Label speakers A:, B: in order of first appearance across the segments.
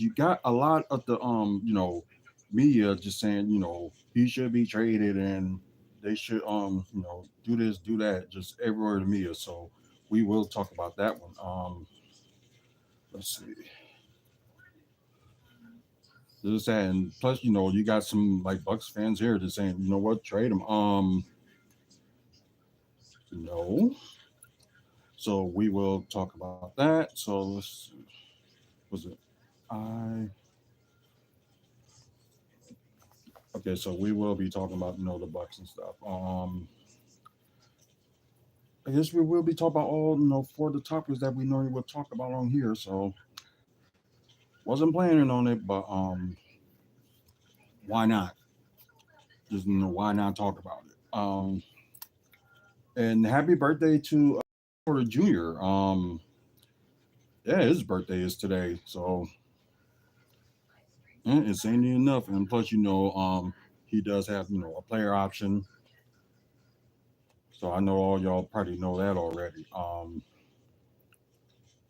A: you got a lot of the media just saying he should be traded and they should do this, do that, just everywhere in the media. So we will talk about that one. Let's see. This and plus, you got some like Bucks fans here just saying, you know what, trade him. No. So we will talk about that. So let's was it I okay, so we will be talking about the Bucks and stuff. I guess we will be talking about all for the topics that we normally would talk about on here. So wasn't planning on it, but why not? Just why not talk about it? And happy birthday to Porter Jr. Yeah, his birthday is today, so insanely enough. And plus, he does have a player option, so I know all y'all probably know that already.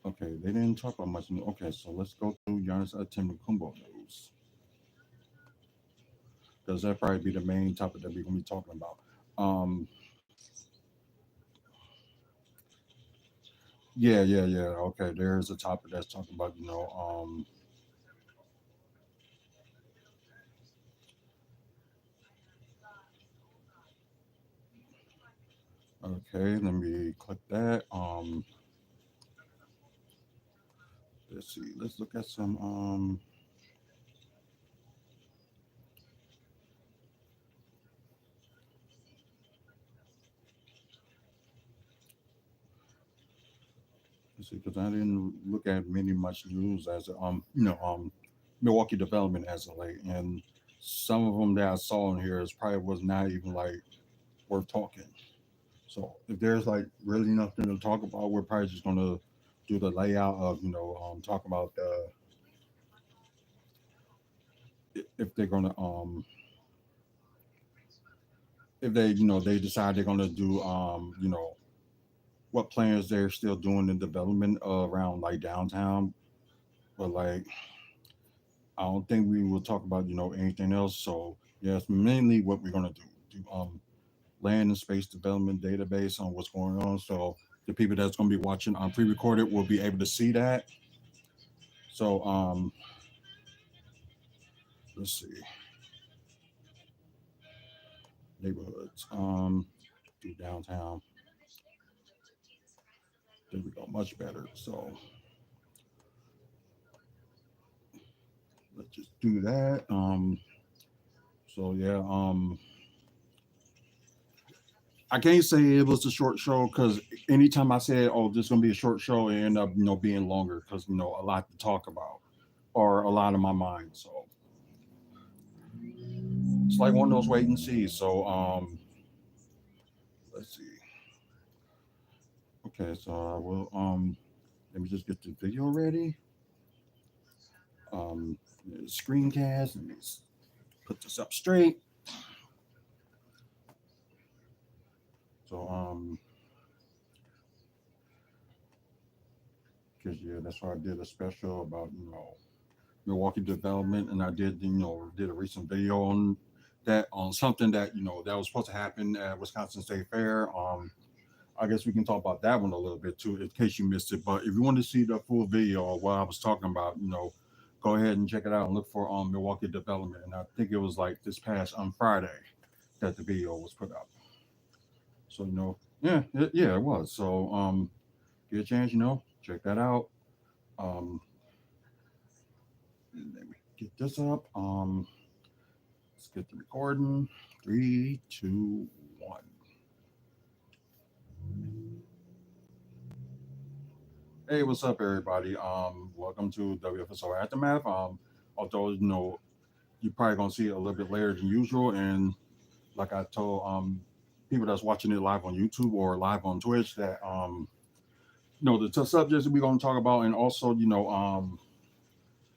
A: Okay, they didn't talk about much. Okay, so let's go through Giannis Antetokounmpo news because that probably be the main topic that we're gonna be talking about. Yeah. Okay, there's a topic that's talking about okay, let me click that. Let's see. Let's look at some. Let's see, because I didn't look at many much news as Milwaukee development as of late, and some of them that I saw in here is probably was not even like worth talking. So if there's like really nothing to talk about, we're probably just gonna do the layout of talk about if they're gonna if they they decide they're gonna do what plans they're still doing in development around like downtown, but like I don't think we will talk about anything else. So yes, mainly what we're gonna do land and space development database on what's going on. So the people that's gonna be watching on pre-recorded will be able to see that. So let's see neighborhoods do downtown. There we go, much better. So let's just do that. So yeah, I can't say it was a short show because anytime I said, "Oh, this is gonna be a short show," it ended up being longer because a lot to talk about or a lot in my mind. So it's like one of those wait and see. So let's see. Okay, so I will let me just get the video ready. Um, screencast. Let me put this up straight. So because yeah, that's why I did a special about Milwaukee development, and I did did a recent video on that on something that that was supposed to happen at Wisconsin State Fair. I guess we can talk about that one a little bit too, in case you missed it. But if you want to see the full video of what I was talking about, go ahead and check it out and look for Milwaukee development. And I think it was like this past on Friday that the video was put up. So yeah, yeah, it was. So get a chance, check that out. Um, let me get this up. Let's get the recording. Three, two, one. Hey, what's up, everybody? Welcome to WFSO Aftermath. Although you're probably gonna see it a little bit later than usual, and like I told people that's watching it live on YouTube or live on Twitch that the subjects that we're gonna talk about, and also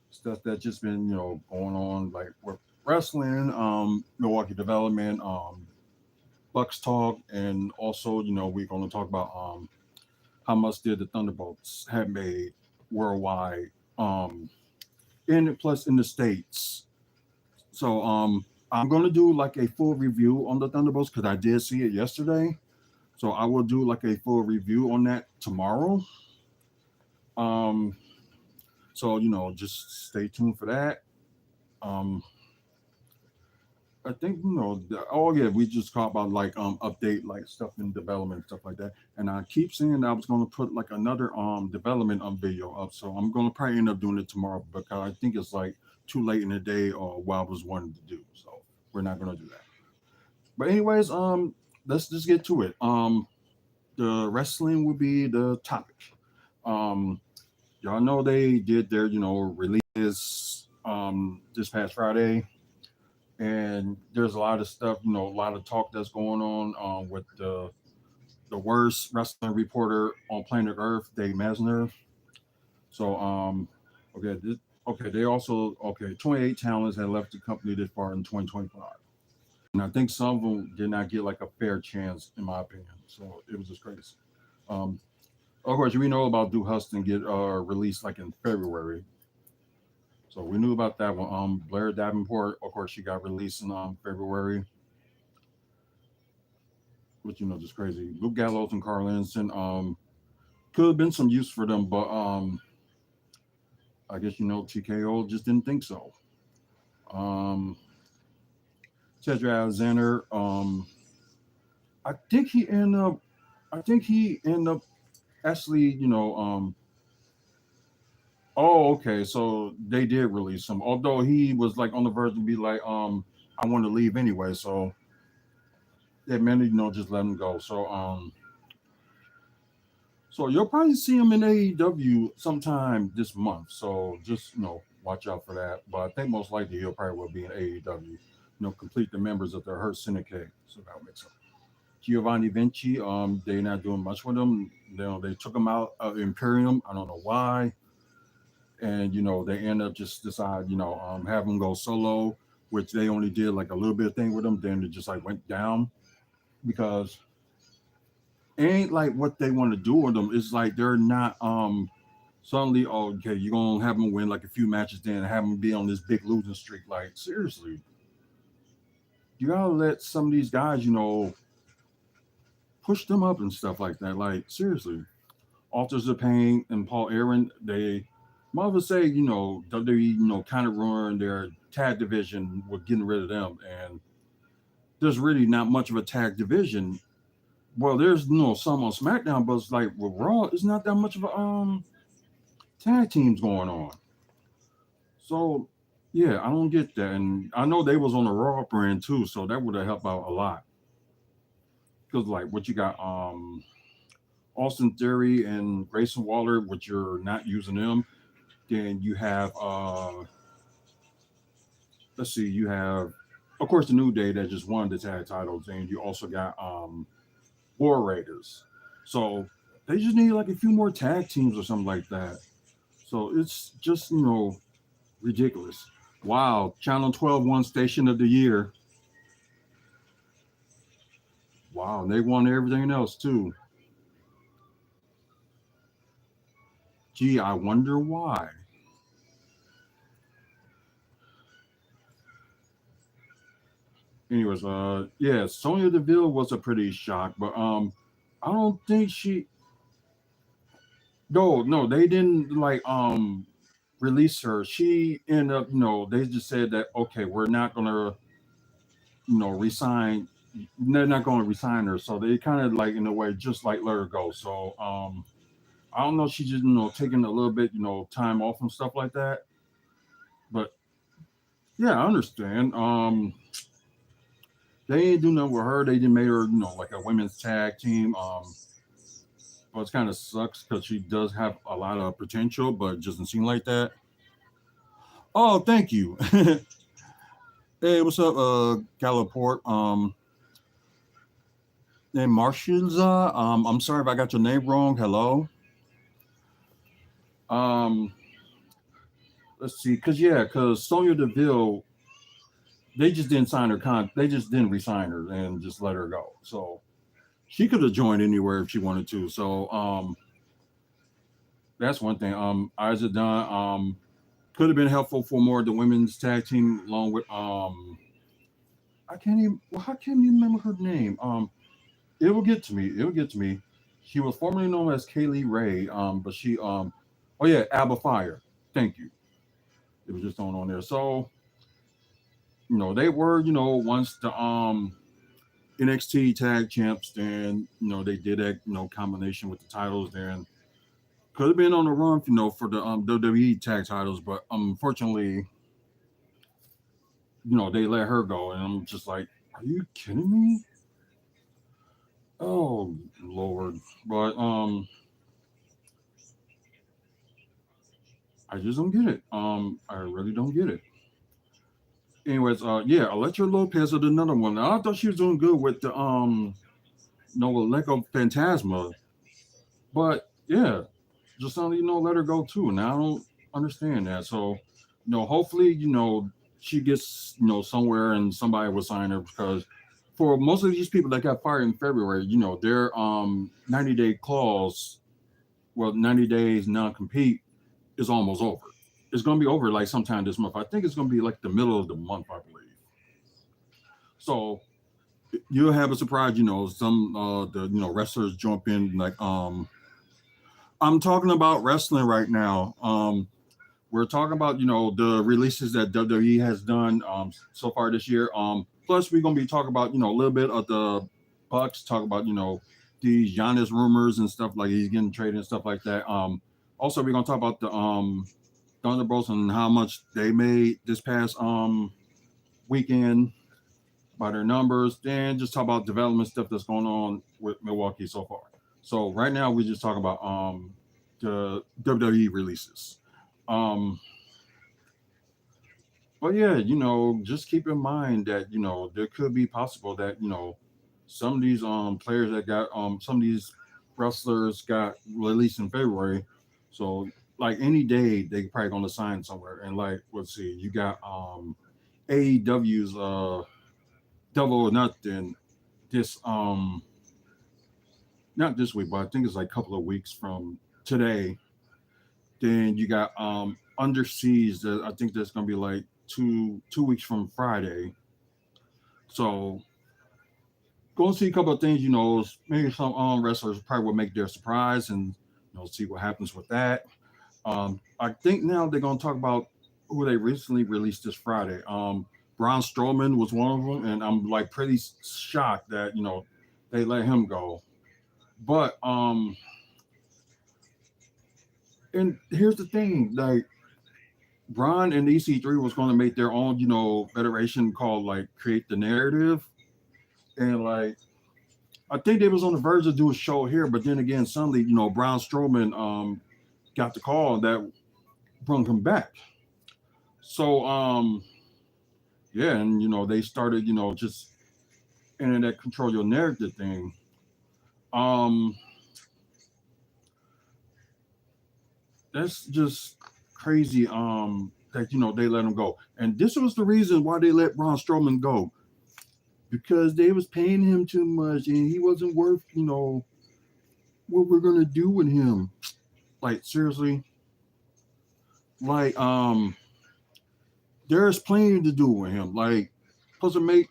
A: stuff that just been going on like with wrestling, Milwaukee development, Bucks talk, and also we're gonna talk about how much did the Thunderbolts have made worldwide. and plus in the states. So I'm gonna do like a full review on the Thunderbolts because I did see it yesterday. So I will do like a full review on that tomorrow. Um, so just stay tuned for that. Um, I think oh yeah, we just talked about like update like stuff in development stuff like that, and I keep saying I was gonna put like another development video up, so I'm gonna probably end up doing it tomorrow because I think it's like too late in the day or what I was wanting to do, so we're not gonna do that. But anyways, let's just get to it. The wrestling will be the topic. Um, y'all know they did their releases this past Friday, and there's a lot of stuff, a lot of talk that's going on with the worst wrestling reporter on planet Earth, Dave Mesner. So okay, okay, they also 28 talents had left the company this far in 2025, and I think some of them did not get like a fair chance, in my opinion. So it was just crazy. Um, of course, we know about Do Huston get released like in February, so we knew about that one. Blair Davenport, of course, she got released in February, which just crazy. Luke Gallows and Carl Anderson, could have been some use for them, but I guess TKO just didn't think so. Um, Cedric Alexander, I think he ended up, I think he ended up actually, oh, okay, so they did release him, although he was like on the verge to be like, I want to leave anyway, so that meant just let him go. So you'll probably see him in AEW sometime this month. So just watch out for that. But I think most likely he'll probably will be in AEW. Complete the members of the Hurt Syndicate. So that makes sense. Giovanni Vinci, they're not doing much with him. They took him out of Imperium. I don't know why. And they end up just decide, have him go solo, which they only did like a little bit of thing with him. Then it just like went down because it ain't like what they want to do with them. It's like they're not suddenly, oh, okay, you're gonna have them win like a few matches, then have them be on this big losing streak. Like seriously, you gotta let some of these guys, push them up and stuff like that. Like seriously, Authors of Pain and Paul Aaron, they mother say, WWE, kind of ruined their tag division with getting rid of them, and there's really not much of a tag division. Well, there's some on SmackDown, but it's like with Raw, it's not that much of a tag teams going on. So yeah, I don't get that. And I know they was on the Raw brand too, so that would have helped out a lot. Because like what you got, Austin Theory and Grayson Waller, which you're not using them. Then you have let's see, you have of course the New Day that just won the tag titles, and you also got War Raiders. So they just need like a few more tag teams or something like that. So it's just ridiculous. Wow, Channel 12 won Station of the Year. Wow, they won everything else too. Gee, I wonder why. Anyways, yeah, Sonya Deville was a pretty shock, but I don't think she. No, they didn't like release her. She ended up, they just said that okay, we're not gonna, resign. They're not gonna resign her, so they kind of like in a way just like let her go. So I don't know. She just taking a little bit time off and stuff like that. But yeah, I understand. They ain't do nothing with her. They didn't make her like a women's tag team. Well, it kind of sucks because she does have a lot of potential, but it doesn't seem like that. Oh, thank you. Hey, what's up, Galliport? Name Marshalza. I'm sorry if I got your name wrong. Hello. Um, let's see, cause Sonya Deville, they just didn't sign her they just didn't resign her and just let her go. So she could have joined anywhere if she wanted to. So that's one thing. Isaac Dunn. Could have been helpful for more of the women's tag team along with I can't even well, I can't even remember her name. It will get to me. It will get to me. She was formerly known as Kaylee Ray, but she oh yeah, Abba Fire. Thank you. It was just thrown on there. So, they were, once the NXT tag champs, then they did that, combination with the titles, then could have been on the run, for the WWE tag titles, but unfortunately, they let her go, and I'm just like, are you kidding me? Oh Lord. But I just don't get it. I really don't get it. Anyways, yeah, Electra Lopez is another one. I thought she was doing good with the Lego Phantasma, but yeah, just suddenly let her go too. Now I don't understand that. So, hopefully, she gets somewhere and somebody will sign her because for most of these people that got fired in February, their 90-day clause, well, 90 days non compete is almost over. It's gonna be over like sometime this month. I think it's gonna be like the middle of the month, I believe. So you'll have a surprise, some the wrestlers jump in like I'm talking about wrestling right now. We're talking about the releases that WWE has done so far this year. Plus we're gonna be talking about a little bit of the Bucks. Talk about these Giannis rumors and stuff like he's getting traded and stuff like that. Also we're gonna talk about the Thunderbolts and how much they made this past weekend by their numbers. Then just talk about development stuff that's going on with Milwaukee so far. So right now we're just talking about the WWE releases. Um, but yeah, just keep in mind that there could be possible that some of these players that got some of these wrestlers got released in February. So like any day they probably gonna sign somewhere. And like let's see, you got AEW's Double or Nothing this not this week, but I think it's like a couple of weeks from today. Then you got Under Siege that I think that's gonna be like two weeks from Friday. So go and see a couple of things. Maybe some wrestlers probably will make their surprise and see what happens with that. I think now they're gonna talk about who they recently released this Friday. Braun Strowman was one of them, and I'm like pretty shocked that they let him go. But and here's the thing, like Braun and EC3 was going to make their own, federation called like Create the Narrative, and like I think they was on the verge of doing a show here, but then again, suddenly Braun Strowman got the call that brought him back. So yeah, and they started just internet control your narrative thing. Um, that's just crazy. That they let him go, and this was the reason why they let Braun Strowman go because they was paying him too much, and he wasn't worth what we're gonna do with him. Like seriously, like there's plenty to do with him. Like plus it make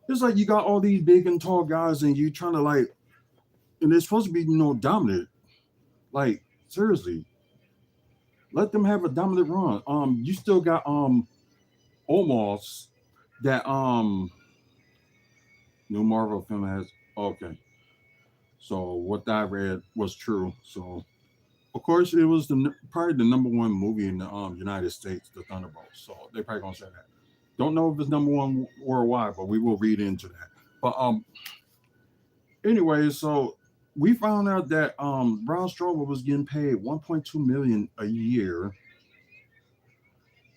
A: it's like you got all these big and tall guys, and you trying to like, and they're supposed to be dominant. Like seriously, let them have a dominant run. You still got almost that new Marvel film has okay. So what I read was true. So of course it was probably the number one movie in the United States, The Thunderbolts. So they probably gonna say that. Don't know if it's number one worldwide, but we will read into that. But anyway, so we found out that Braun Strowman was getting paid 1.2 million a year,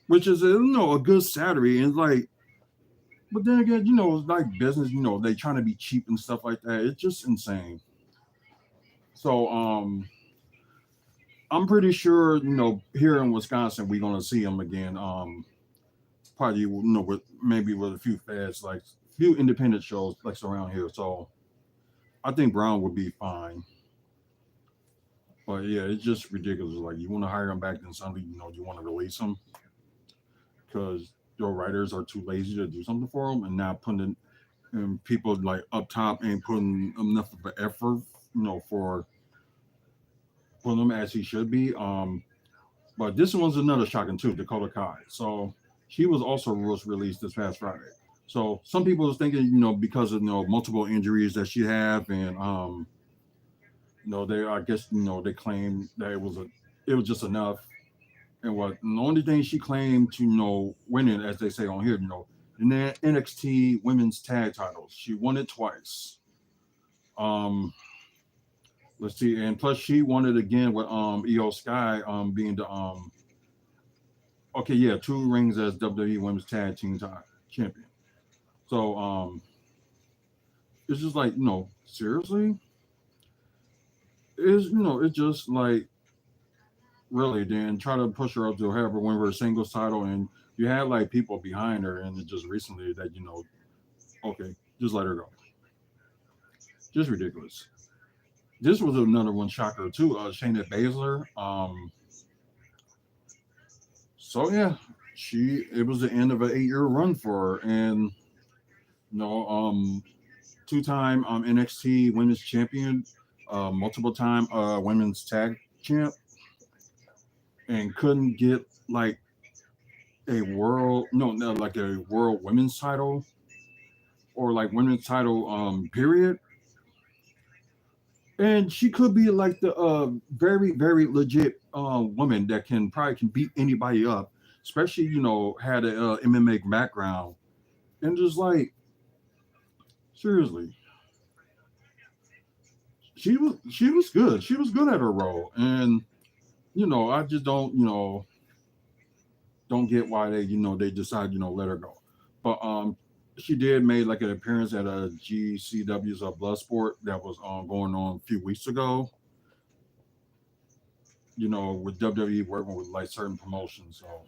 A: which is a good salary. And like, but then again, it's like business. They trying to be cheap and stuff like that. It's just insane. So I'm pretty sure here in Wisconsin we're gonna see him again. Probably with maybe with a few fads like few independent shows like around here. So I think Brown would be fine. But yeah, it's just ridiculous. Like you want to hire him back, then suddenly you want to release him. because your writers are too lazy to do something for them, and now putting and people like up top ain't putting enough of an effort, for putting them as he should be. But this one's another shocking too, Dakota Kai. So she was released this past Friday. So some people was thinking, because of multiple injuries that she have, and they I guess they claimed that it was just enough. And the only thing she claimed to win it, as they say on here, in the NXT Women's Tag Titles, she won it twice. Um, let's see, and plus she won it again with Io Sky being the okay, yeah, two rings as WWE Women's Tag Team Champion. So it's just like seriously, it's just like really then try to push her up to have her win her singles title, and you had like people behind her, and it just recently that okay, just let her go, just ridiculous. This was another one shocker too. Shayna Baszler. So yeah, it was the end of an 8-year run for her, and you know, um, two-time NXT Women's Champion, multiple-time Women's Tag Champ, and couldn't get like a world no like a world women's title or like women's title period. And she could be like the very very legit woman that can beat anybody up, especially had a MMA background, and just like seriously, she was good. She was good at her role, and I just don't get why they decide let her go. But she did made like an appearance at a GCW's Bloodsport that was going on a few weeks ago. With WWE working with like certain promotions, so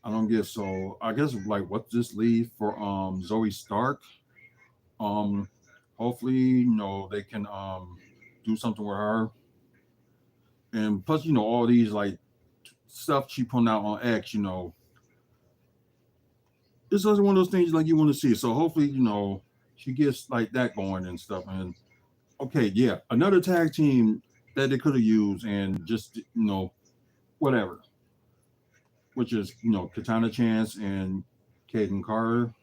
A: I don't get. So I guess like what this leave for Zoe Stark. Um, hopefully they can do something with her, and plus all these like stuff she putting out on X. It's just one of those things like you want to see. So hopefully she gets like that going and stuff. And okay, yeah, another tag team that they could have used and just whatever, which is Katana Chance and Caden Carter.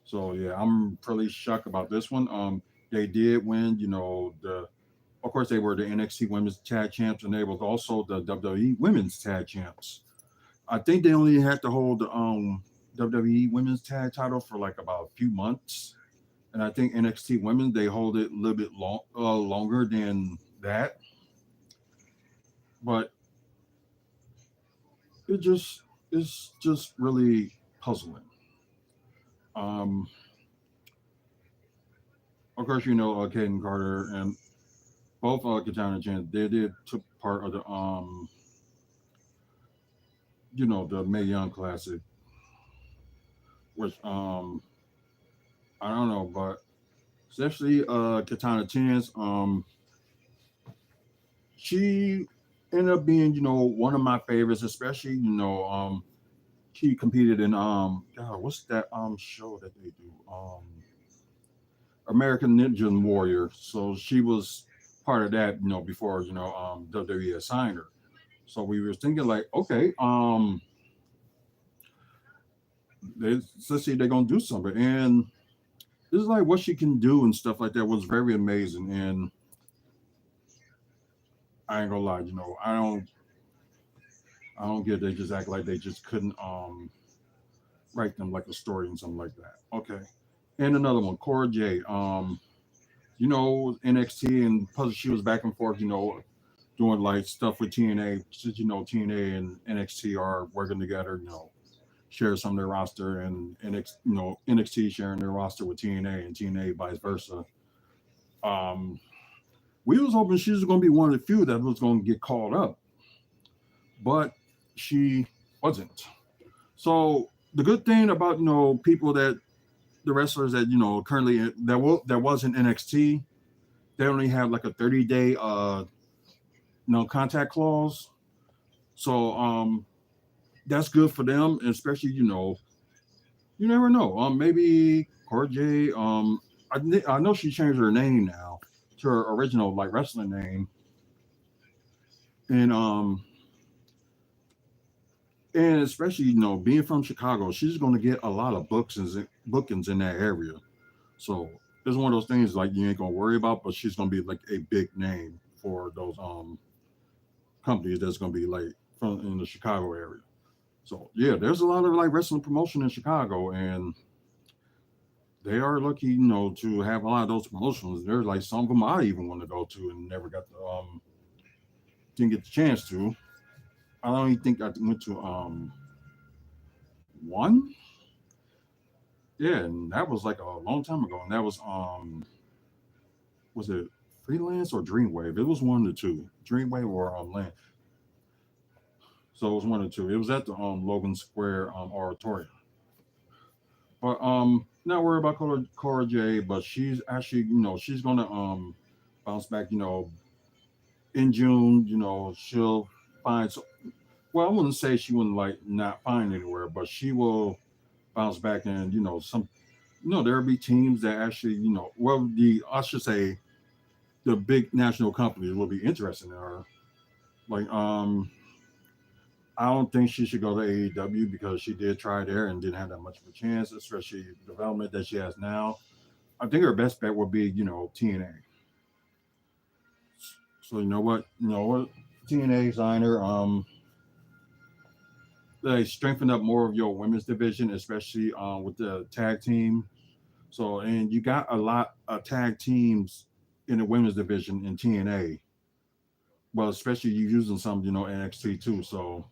A: So yeah, I'm pretty shocked about this one. They did win. Of course they were the NXT Women's Tag Champs, and they was also the WWE Women's Tag Champs. I think they only had to hold the WWE Women's Tag title for like about a few months, and I think NXT Women they hold it a little bit longer than that. But it just it's just really puzzling. Um, of course, Caden Carter and both Katana Chance they did took part of the the Mae Young Classic, which I don't know, but especially Katana Chance she ended up being one of my favorites, especially she competed in God, what's that show that they do American Ninja Warrior. So she was part of that before WWE assigned her. So we were thinking like, okay, let's see if they're gonna do something. And this is like what she can do and stuff like that was very amazing. And I ain't gonna lie, I don't get they just act like they just couldn't write them like a story and something like that. Okay. And another one, Cora J. NXT and plus she was back and forth, doing like stuff with TNA since TNA and NXT are working together, share some of their roster and NXT sharing their roster with TNA and TNA vice versa. Um, we was hoping she was going to be one of the few that was going to get called up, but she wasn't. So the good thing about people that the wrestlers that currently that was in NXT, they only have like a 30-day no contact clause. So that's good for them, especially you never know. Maybe Corjay. I know she changed her name now to her original like wrestling name, and especially being from Chicago, she's going to get a lot of bookings in that area. So it's one of those things like you ain't gonna worry about, but she's gonna be like a big name for those companies that's gonna be like from in the Chicago area. So yeah, there's a lot of like wrestling promotion in Chicago, and they are lucky, to have a lot of those promotions. There's like some of them I even want to go to and never got the didn't get the chance to. I don't even think I went to one. Yeah, and that was like a long time ago, and that was it Freelance or Dreamwave? It was one of the two, Dreamwave or Land. So it was one of the two. It was at the Logan Square Auditorium. But not worried about Cora J, but she's actually, she's gonna bounce back, in June, she'll find well, I wouldn't say she wouldn't like not find anywhere, but she will bounce back and, there'll be teams that actually, well the I should say the big national companies will be interested in her. Like I don't think she should go to AEW because she did try there and didn't have that much of a chance, especially development that she has now. I think her best bet would be, TNA. So you know what, TNA signer, they strengthen up more of your women's division, especially with the tag team. So and you got a lot of tag teams in the women's division in TNA. Well, especially you using some, NXT too. So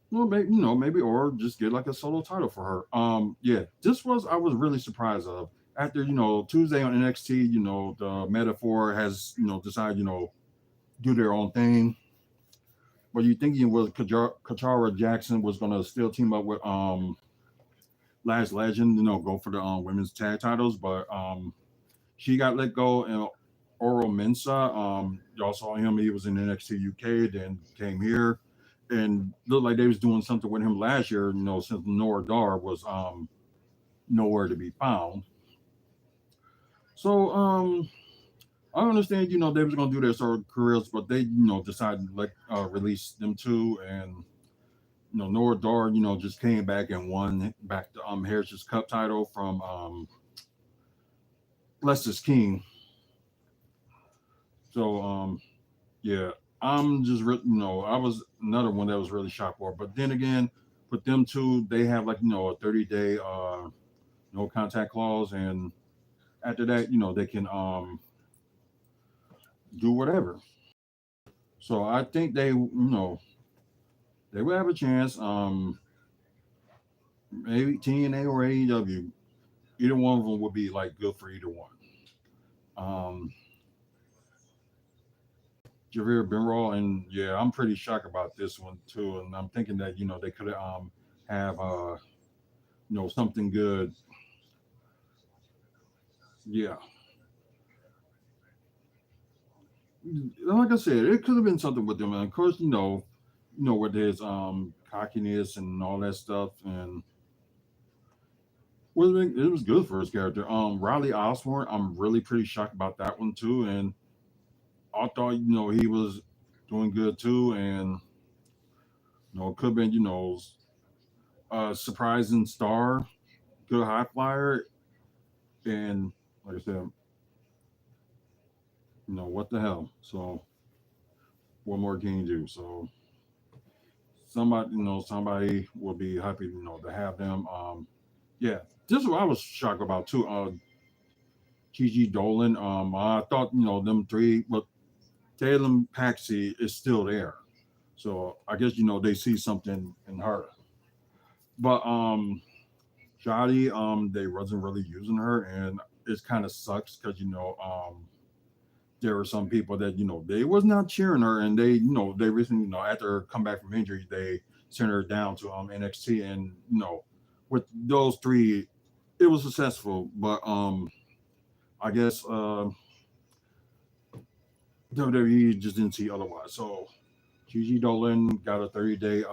A: well, maybe maybe or just get like a solo title for her. Yeah, this was I was really surprised of after Tuesday on NXT. The Metaphor has decided do their own thing. But you thinking was Katara Jackson was gonna still team up with Last Legend, go for the women's tag titles, but she got let go and Oro Mensa. Y'all saw him; he was in NXT UK, then came here, and looked like they was doing something with him last year. Since Nora Dar was nowhere to be found. So I understand, they was gonna do their sort of careers, but they, decided to like release them too, and Nora Dar, just came back and won back the Heritage Cup title from Lester's King. So yeah, I'm just I was another one that was really shocked for. But then again, with them two, they have like a 30-day no contact clause, and after that, they can do whatever. So I think they will have a chance. Maybe TNA or AEW, either one of them would be like good for either one. Um, Javier Benroll, and yeah, I'm pretty shocked about this one too. And I'm thinking that they could have something good. Yeah, like I said, it could have been something with them. And of course, with his cockiness and all that stuff, and it was good for his character. Riley Osborne, I'm really pretty shocked about that one too. And I thought he was doing good too, and it could have been a surprising star, good high flyer, and like I said, what the hell. So what more can you do? So somebody will be happy, to have them. Yeah, this is what I was shocked about too. Gigi Dolan. I thought them three, but Taylor Paxi is still there. So I guess they see something in her. But Jody, they wasn't really using her, and it kind of sucks because there were some people that they was not cheering her, and they recently after her comeback from injury they sent her down to NXT, and with those three, it was successful. But I guess WWE just didn't see otherwise. So Gigi Dolan got a 30-day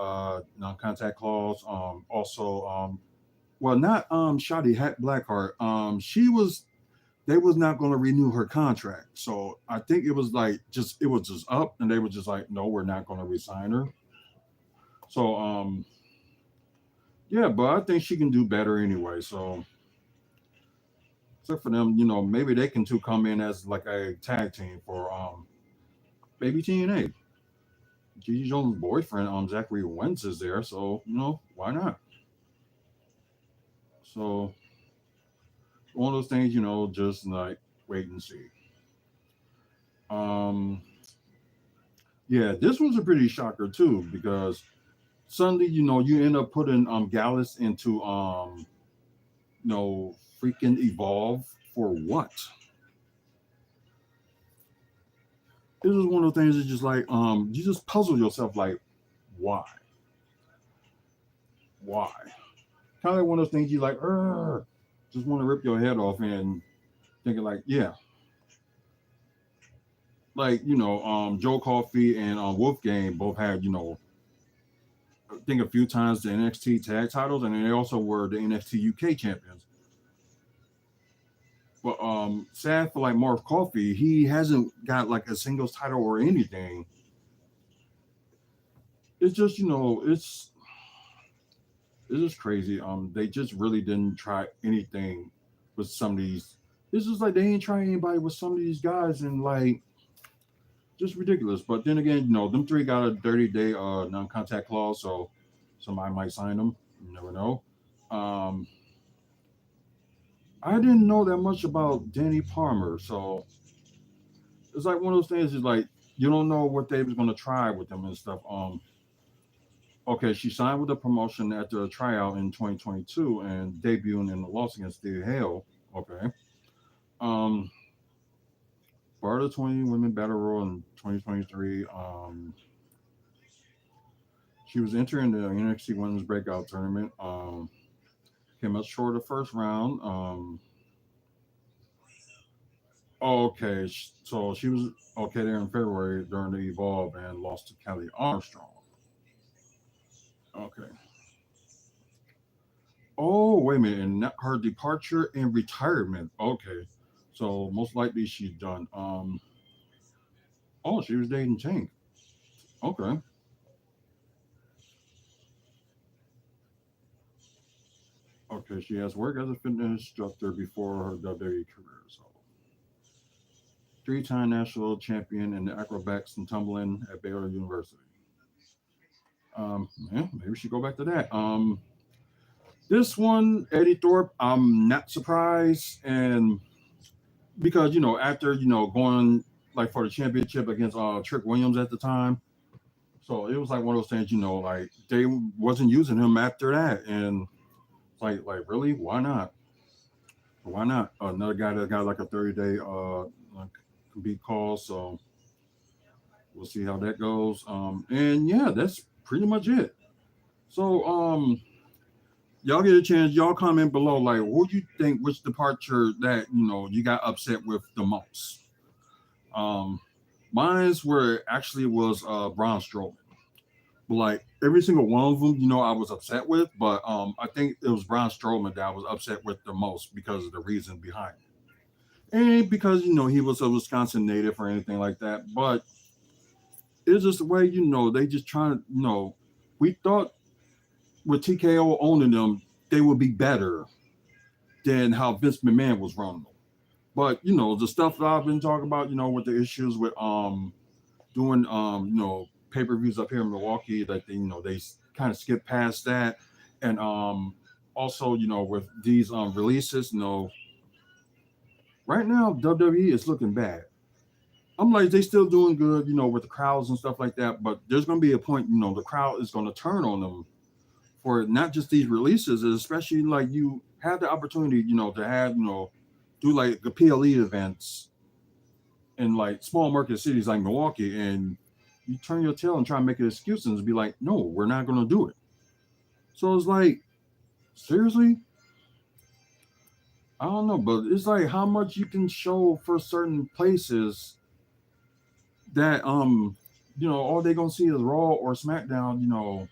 A: non-contact clause. Also, well, not Shotty Blackheart. She was they was not going to renew her contract. So I think it was like just it was just up, and they were just like, no, we're not going to resign her. So yeah, but I think she can do better anyway. So except for them, maybe they can too come in as like a tag team for maybe TNA. Gigi Jones' boyfriend, Zachary Wentz is there, so why not? So one of those things, just like wait and see. Um, yeah, this was a pretty shocker too because suddenly, you end up putting Gallus into freaking Evolve for what? This is one of the things that's just like you just puzzle yourself like why, why? Kind of like one of those things you like, just want to rip your head off and thinking like, yeah, like Joe Coffey and Wolfgang both had I think a few times the NXT tag titles, and then they also were the NXT UK champions. But sad for like Marv Coffey, he hasn't got like a singles title or anything. It's just it's just crazy. They just really didn't try anything with some of these. It's just like they ain't trying anybody with some of these guys, and like just ridiculous. But then again, them three got a 30-day non-contact clause, so somebody might sign them. You never know. Um, I didn't know that much about Danny Palmer, so it's like one of those things. Is like you don't know what they was gonna try with them and stuff. Okay, she signed with the promotion after a tryout in 2022 and debuting in the loss against Steve Hale. Okay. Um, part of the 20 Women Battle Royal in 2023. She was entering the NXT Women's Breakout Tournament. Came up short of the first round. Okay, so she was okay there in February during the Evolve and lost to Kelly Armstrong. Okay. Oh, wait a minute. And her departure and retirement. Okay. So most likely she's done. Oh, she was dating Tank. Okay. Okay. She has worked as a fitness instructor before her WWE career. So three-time national champion in the acrobatics and tumbling at Baylor University. Yeah, maybe we should go back to that. This one, Eddie Thorpe, I'm not surprised, and because after going like for the championship against Trick Williams at the time, so it was like one of those things, like they wasn't using him after that, and like really, why not? Why not? Another guy that got like a 30-day like compete call, so we'll see how that goes. And yeah, that's pretty much it. So y'all get a chance, y'all comment below like what do you think, which departure that you got upset with the most. Um, mine's where actually was Braun Strowman. Like every single one of them, I was upset with, but I think it was Braun Strowman that I was upset with the most because of the reason behind it. And because he was a Wisconsin native or anything like that, but it's just the way they just trying to we thought with TKO owning them they would be better than how Vince McMahon was running them. But the stuff that I've been talking about, with the issues with doing pay-per-views up here in Milwaukee, that they kind of skip past that, and also with these releases, right now WWE is looking bad. I'm like they still doing good, with the crowds and stuff like that, but there's going to be a point, the crowd is going to turn on them for not just these releases, especially like you had the opportunity, to have do like the PLE events in like small market cities like Milwaukee, and you turn your tail and try and make an excuse and be like, no, we're not going to do it. So it's like, seriously? I don't know, but it's like how much you can show for certain places that all they gonna see is Raw or SmackDown,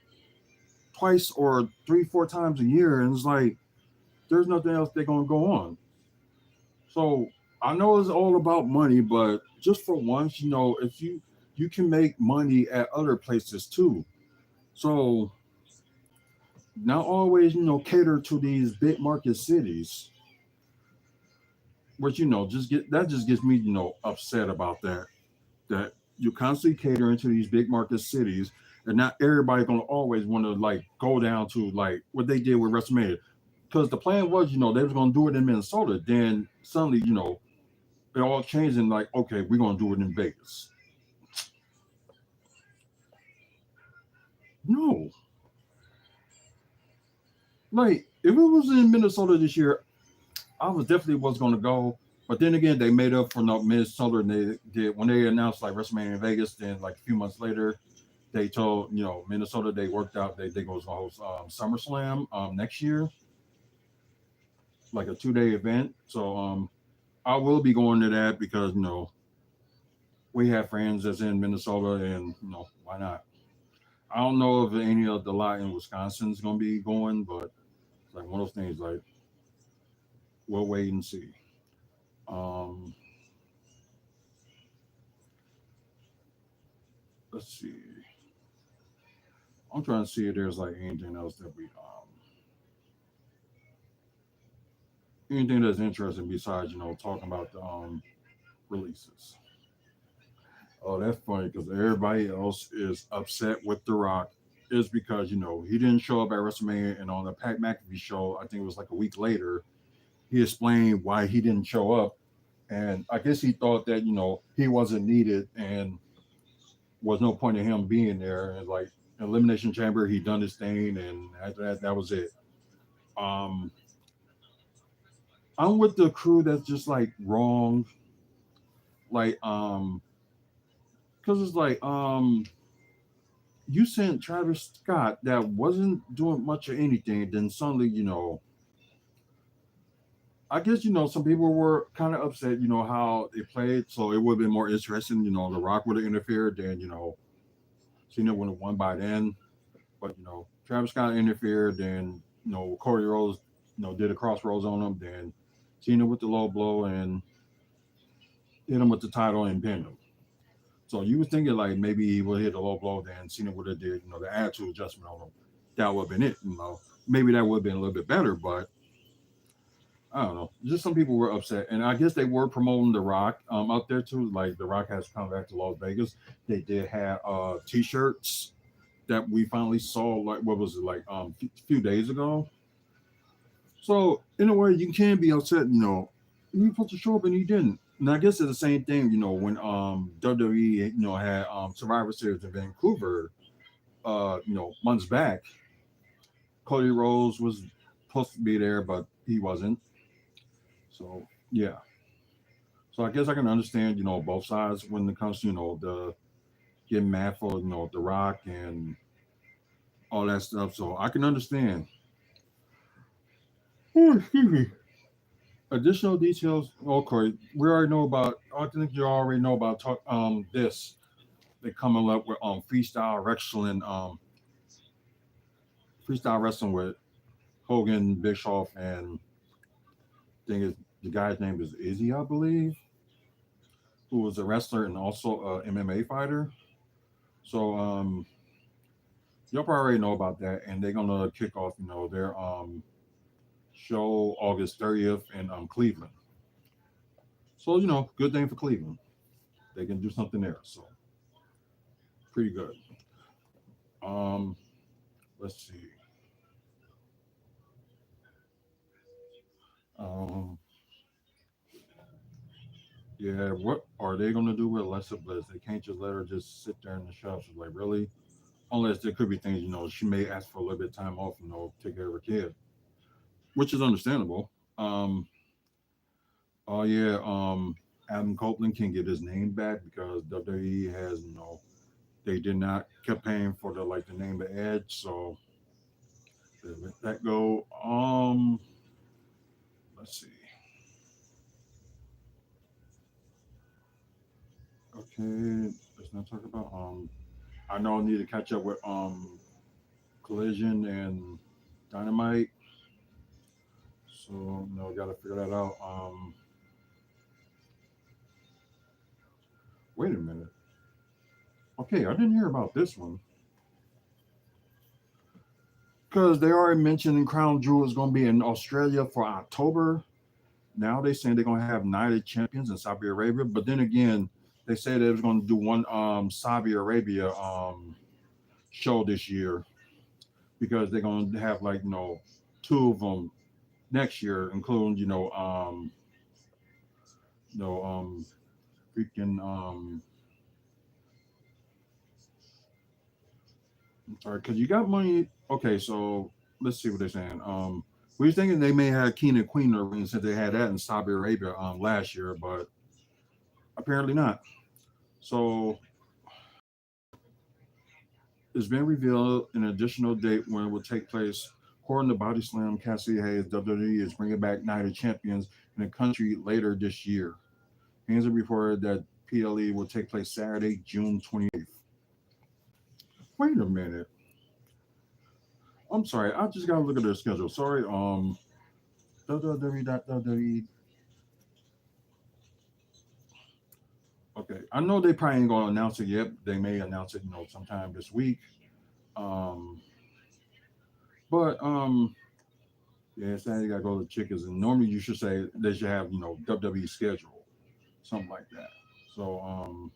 A: twice or three, four times a year, and it's like there's nothing else they're gonna go on. So I know it's all about money, but just for once, if you can make money at other places too. So not always, cater to these big market cities, which just gets me, upset about that. That you're constantly catering to these big market cities, and not everybody gonna always want to like go down to like what they did with WrestleMania. Because the plan was, they was gonna do it in Minnesota. Then suddenly, it all changed and like, okay, we're gonna do it in Vegas. No, like if it was in Minnesota this year, I was definitely was gonna go. But then again, they made up for not Minnesota, and they did when they announced like WrestleMania in Vegas. Then like a few months later, they told Minnesota they worked out they was gonna host SummerSlam next year, like a 2 day event. So I will be going to that because we have friends that's in Minnesota, and why not? I don't know if any of the lot in Wisconsin is gonna be going, but it's like one of those things. Like we'll wait and see. Um, let's see. I'm trying to see if there's like anything else that we anything that's interesting besides talking about the releases. Oh, that's funny because everybody else is upset with The Rock is because he didn't show up at WrestleMania, and on the Pat McAfee show, I think it was like a week later, he explained why he didn't show up, and I guess he thought that he wasn't needed and was no point in him being there, and like Elimination Chamber, he done his thing, and after that, that was it. Um, I'm with the crew that's just like wrong, like because it's like you sent Travis Scott that wasn't doing much of anything, then suddenly, I guess some people were kind of upset, how they played, so it would have been more interesting, The Rock would have interfered, then Cena would have won by then, but Travis Scott interfered, then Corey Rose, did a crossroads on him, then Cena with the low blow and hit him with the title and pinned him. So you was thinking like maybe he would hit a low blow, then Cena would have did the attitude adjustment on him. That would have been it. Maybe that would have been a little bit better, but I don't know. Just some people were upset, and I guess they were promoting The Rock up there too. Like The Rock has come back to Las Vegas. They did have T-shirts that we finally saw. Like what was it like few days ago? So in a way, you can be upset. You supposed to show up and you didn't. And I guess it's the same thing. When WWE had Survivor Series in Vancouver, months back, Cody Rhodes was supposed to be there, but he wasn't. So yeah. So I guess I can understand, both sides when it comes to, the getting mad for, The Rock and all that stuff. So I can understand. Oh, excuse me. Additional details. Okay, we already know about. I think you already know about this. They coming up with freestyle wrestling with Hogan, Bischoff, and I think the guy's name is Izzy, I believe, who was a wrestler and also a MMA fighter. So y'all probably already know about that, and they're gonna kick off, their show August 30th in Cleveland. So good thing for Cleveland. They can do something there. So pretty good. Um, let's see. Um, yeah, what are they gonna do with Alexa Bliss? They can't just let her just sit there in the shop. She's like, really? Unless there could be things, she may ask for a little bit of time off, take care of her kid, which is understandable. Um, oh yeah, Adam Copeland can get his name back because WWE has, they did not kept paying for the name of Edge, so they let that go. Let's see. Okay, not talk about. I know I need to catch up with Collision and Dynamite. So no, got to figure that out. Wait a minute. Okay, I didn't hear about this one because they already mentioned Crown Jewel is going to be in Australia for October. Now they saying they're going to have Night of Champions in Saudi Arabia, but then again, they said they was going to do one Saudi Arabia show this year because they're going to have like two of them next year, including you know freaking I'm sorry, because you got money. Okay, so let's see what they're saying. We were thinking they may have King and Queen in the ring since they had that in Saudi Arabia last year, but apparently not. So it's been revealed an additional date when it will take place. According to Body Slam, Cassie Hayes, WWE is bringing back Night of Champions in the country later this year. Hayes reported that PLE will take place Saturday, June 28th. Wait a minute. I'm sorry. I just got to look at their schedule. Sorry. WWE. Okay. I know they probably ain't going to announce it yet. They may announce it, sometime this week. Um, but yeah, it's now you got to go to the chickens. And normally you should say they should have, WWE schedule, something like that. So,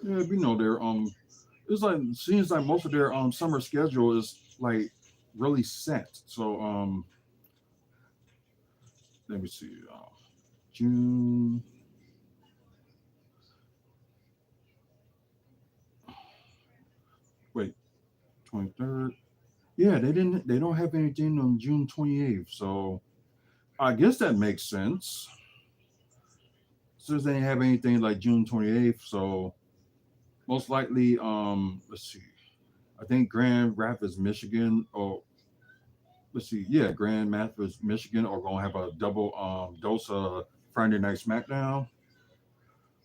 A: yeah, we know they're it's like seems like most of their summer schedule is like really set. So let me see, June. Wait, 23rd. Yeah, they didn't. They don't have anything on June 28th. So I guess that makes sense. Since they didn't have anything like June 28th, so most likely, let's see. I think Grand Rapids, Michigan, or let's see, yeah, Grand Rapids, Michigan, are gonna have a double dose of Friday Night SmackDown.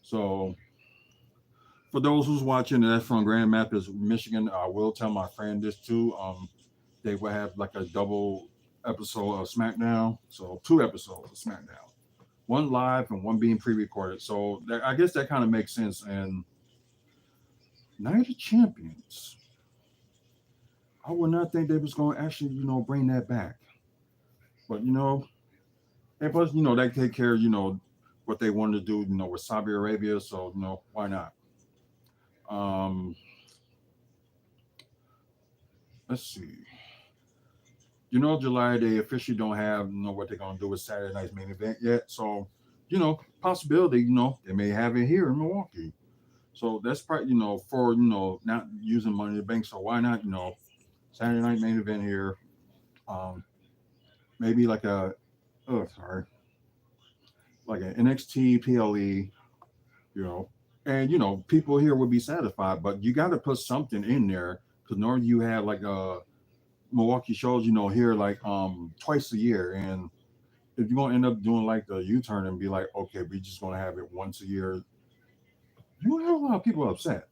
A: So for those who's watching that's from Grand Rapids, Michigan, I will tell my friend this too. They will have like a double episode of SmackDown, so two episodes of SmackDown, one live and one being pre-recorded. So I guess that kind of makes sense. And Night of Champions, I would not think they was going to actually, bring that back. But and plus, they take care of, what they wanted to do, with Saudi Arabia. So why not? Um, let's see. July they officially don't have what they're gonna do with Saturday night's main event yet. So, possibility, they may have it here in Milwaukee. So that's probably, for not using money in the bank. So why not, Saturday night main event here. Um, maybe like like an NXT PLE, you know, and people here would be satisfied. But you got to put something in there because normally you have like Milwaukee shows, here like twice a year, and if you're gonna end up doing like the U-turn and be like, okay, we just gonna have it once a year, you have a lot of people upset,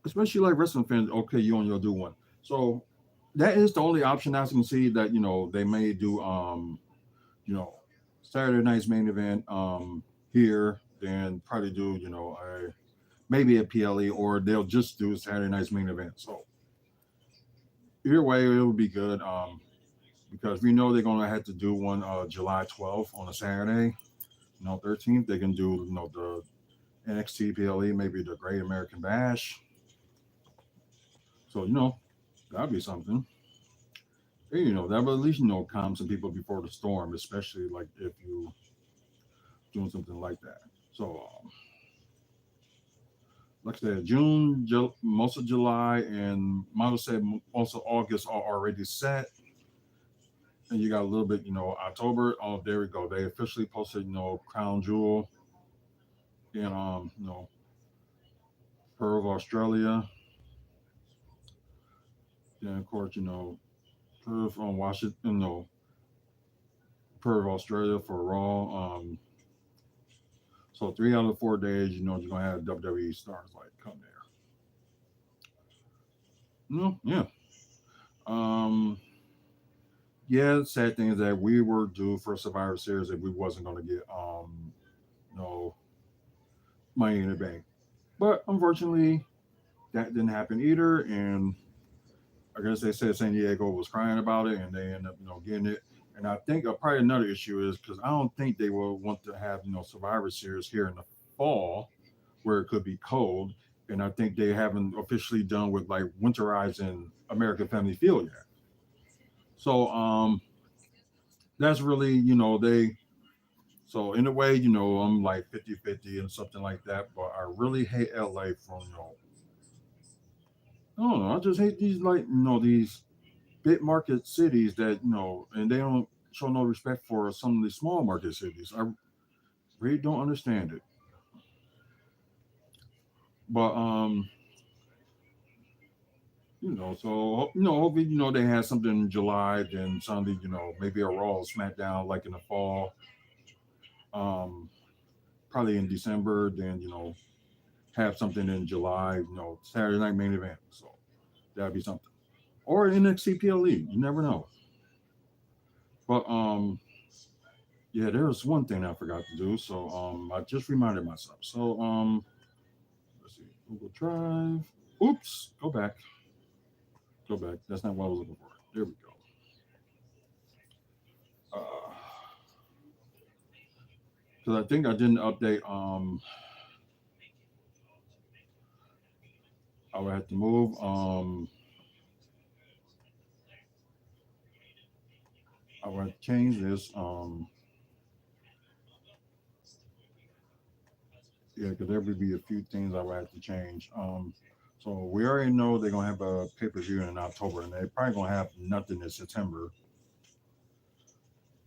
A: especially like wrestling fans. Okay, you only gonna do one, so that is the only option I can see that they may do you know Saturday night's main event here, then probably do maybe a PLE or they'll just do Saturday night's main event. So either way, it would be good. Because we know they're gonna have to do one July 12th on a Saturday. 13th they can do the NXT PLE, maybe the Great American Bash. So that'd be something. And, that would at least calm some people before the storm, especially like if you doing something like that. So like I said, most of July and might say most of August are already set. And you got a little bit, October. Oh, there we go. They officially posted, Crown Jewel in Perth, Australia. Then of course, Perth on Washington, no, per Australia for Raw. So 3 out of the 4 days, you're gonna have WWE stars like come there. No, yeah. Um, yeah. The sad thing is that we were due for Survivor Series if we wasn't gonna get no Money in the Bank, but unfortunately that didn't happen either. And I guess they said San Diego was crying about it, and they ended up getting it. And I think probably another issue is because I don't think they will want to have Survivor Series here in the fall where it could be cold. And I think they haven't officially done with like winterizing American Family Field yet. So that's really they. So in a way, I'm like 50-50 and something like that. But I really hate LA from I don't know. I just hate these like these big market cities that and they don't show no respect for some of the small market cities. I really don't understand it. But so hopefully they had something in July, then Sunday, maybe a Raw or SmackDown like in the fall, um, probably in December, then have something in July, Saturday night main event. So that'd be something. Or NXT PLE, you never know. But yeah, there was one thing I forgot to do, so I just reminded myself. So let's see, Google Drive. Oops, go back, go back. That's not what I was looking for. There we go. Because I think I didn't update. I would have to move. I would have to change this. Yeah, because there would be a few things I would have to change. So we already know they're gonna have a pay per view in October, and they're probably gonna have nothing in September.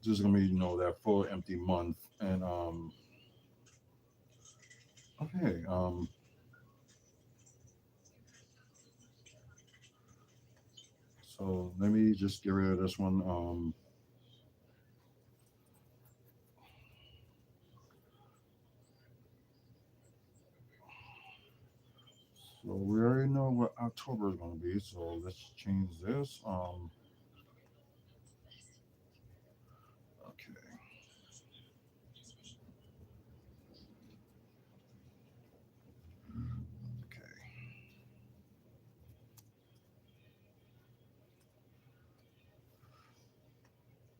A: This is gonna be that full empty month. And okay, so let me just get rid of this one. So we already know what October is gonna be. So let's change this. Okay, okay.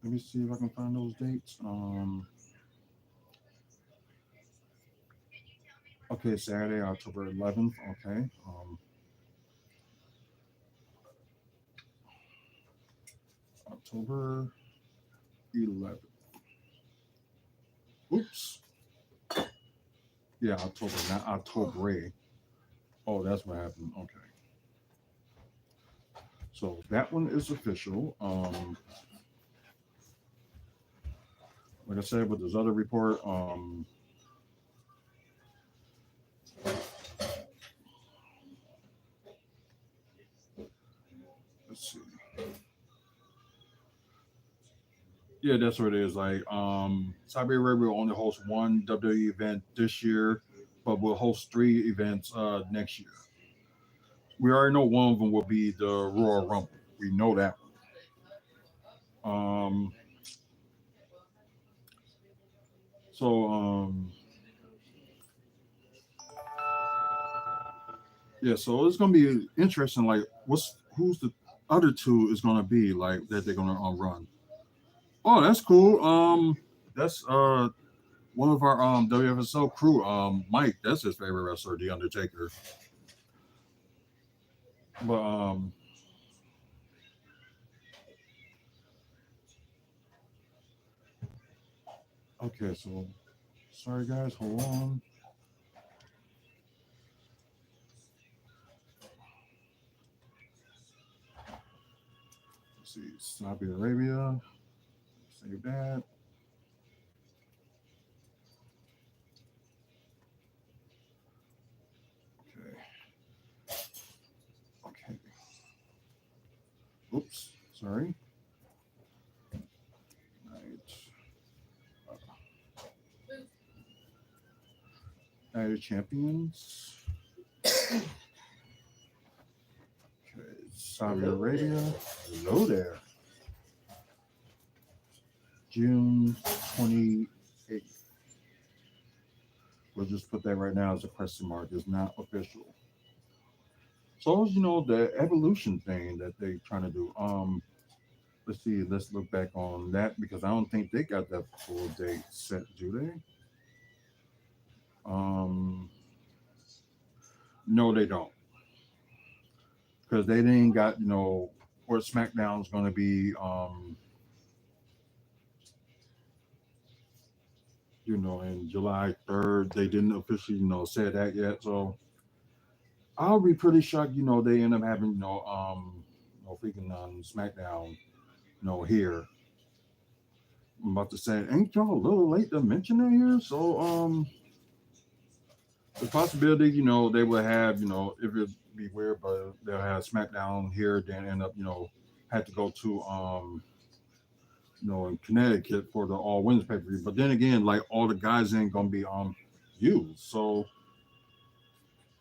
A: Let me see if I can find those dates. Okay, Saturday, October 11th. Okay. October 11th. Oops. Yeah, October, not October. Oh, that's what happened. Okay. So that one is official. Like I said, with this other report, let's see. Yeah, that's what it is. Like, Saudi Arabia will only host one WWE event this year, but will host 3 events next year. We already know one of them will be the Royal Rumble. We know that one. So yeah, so it's gonna be interesting. Like, who's the other two is gonna be like that they're gonna run? Oh, that's cool. That's one of our WFSO crew. Mike, that's his favorite wrestler, The Undertaker. But okay, so sorry guys, hold on. Let's see, Saudi Arabia. Save that. Okay, okay. Oops, sorry. Right. Night of Champions. Okay, Saudi
B: Hello
A: Arabia.
B: there.
A: Hello there. June 28th. We'll just put that right now as a question mark. It's not official. So the evolution thing that they trying to do. Let's see. Let's look back on that because I don't think they got that full date set, do they? Um, no, they don't, because they didn't got where SmackDown's going to be. In July 3rd, they didn't officially say that yet. So I'll be pretty shocked. They end up having freaking SmackDown. Here. I'm about to say, ain't y'all a little late to mention it here? So the possibility, they would have, if it be weird, but they'll have SmackDown here, then end up, had to go to in Connecticut for the all women's pay per view. But then again, like all the guys ain't gonna be used. So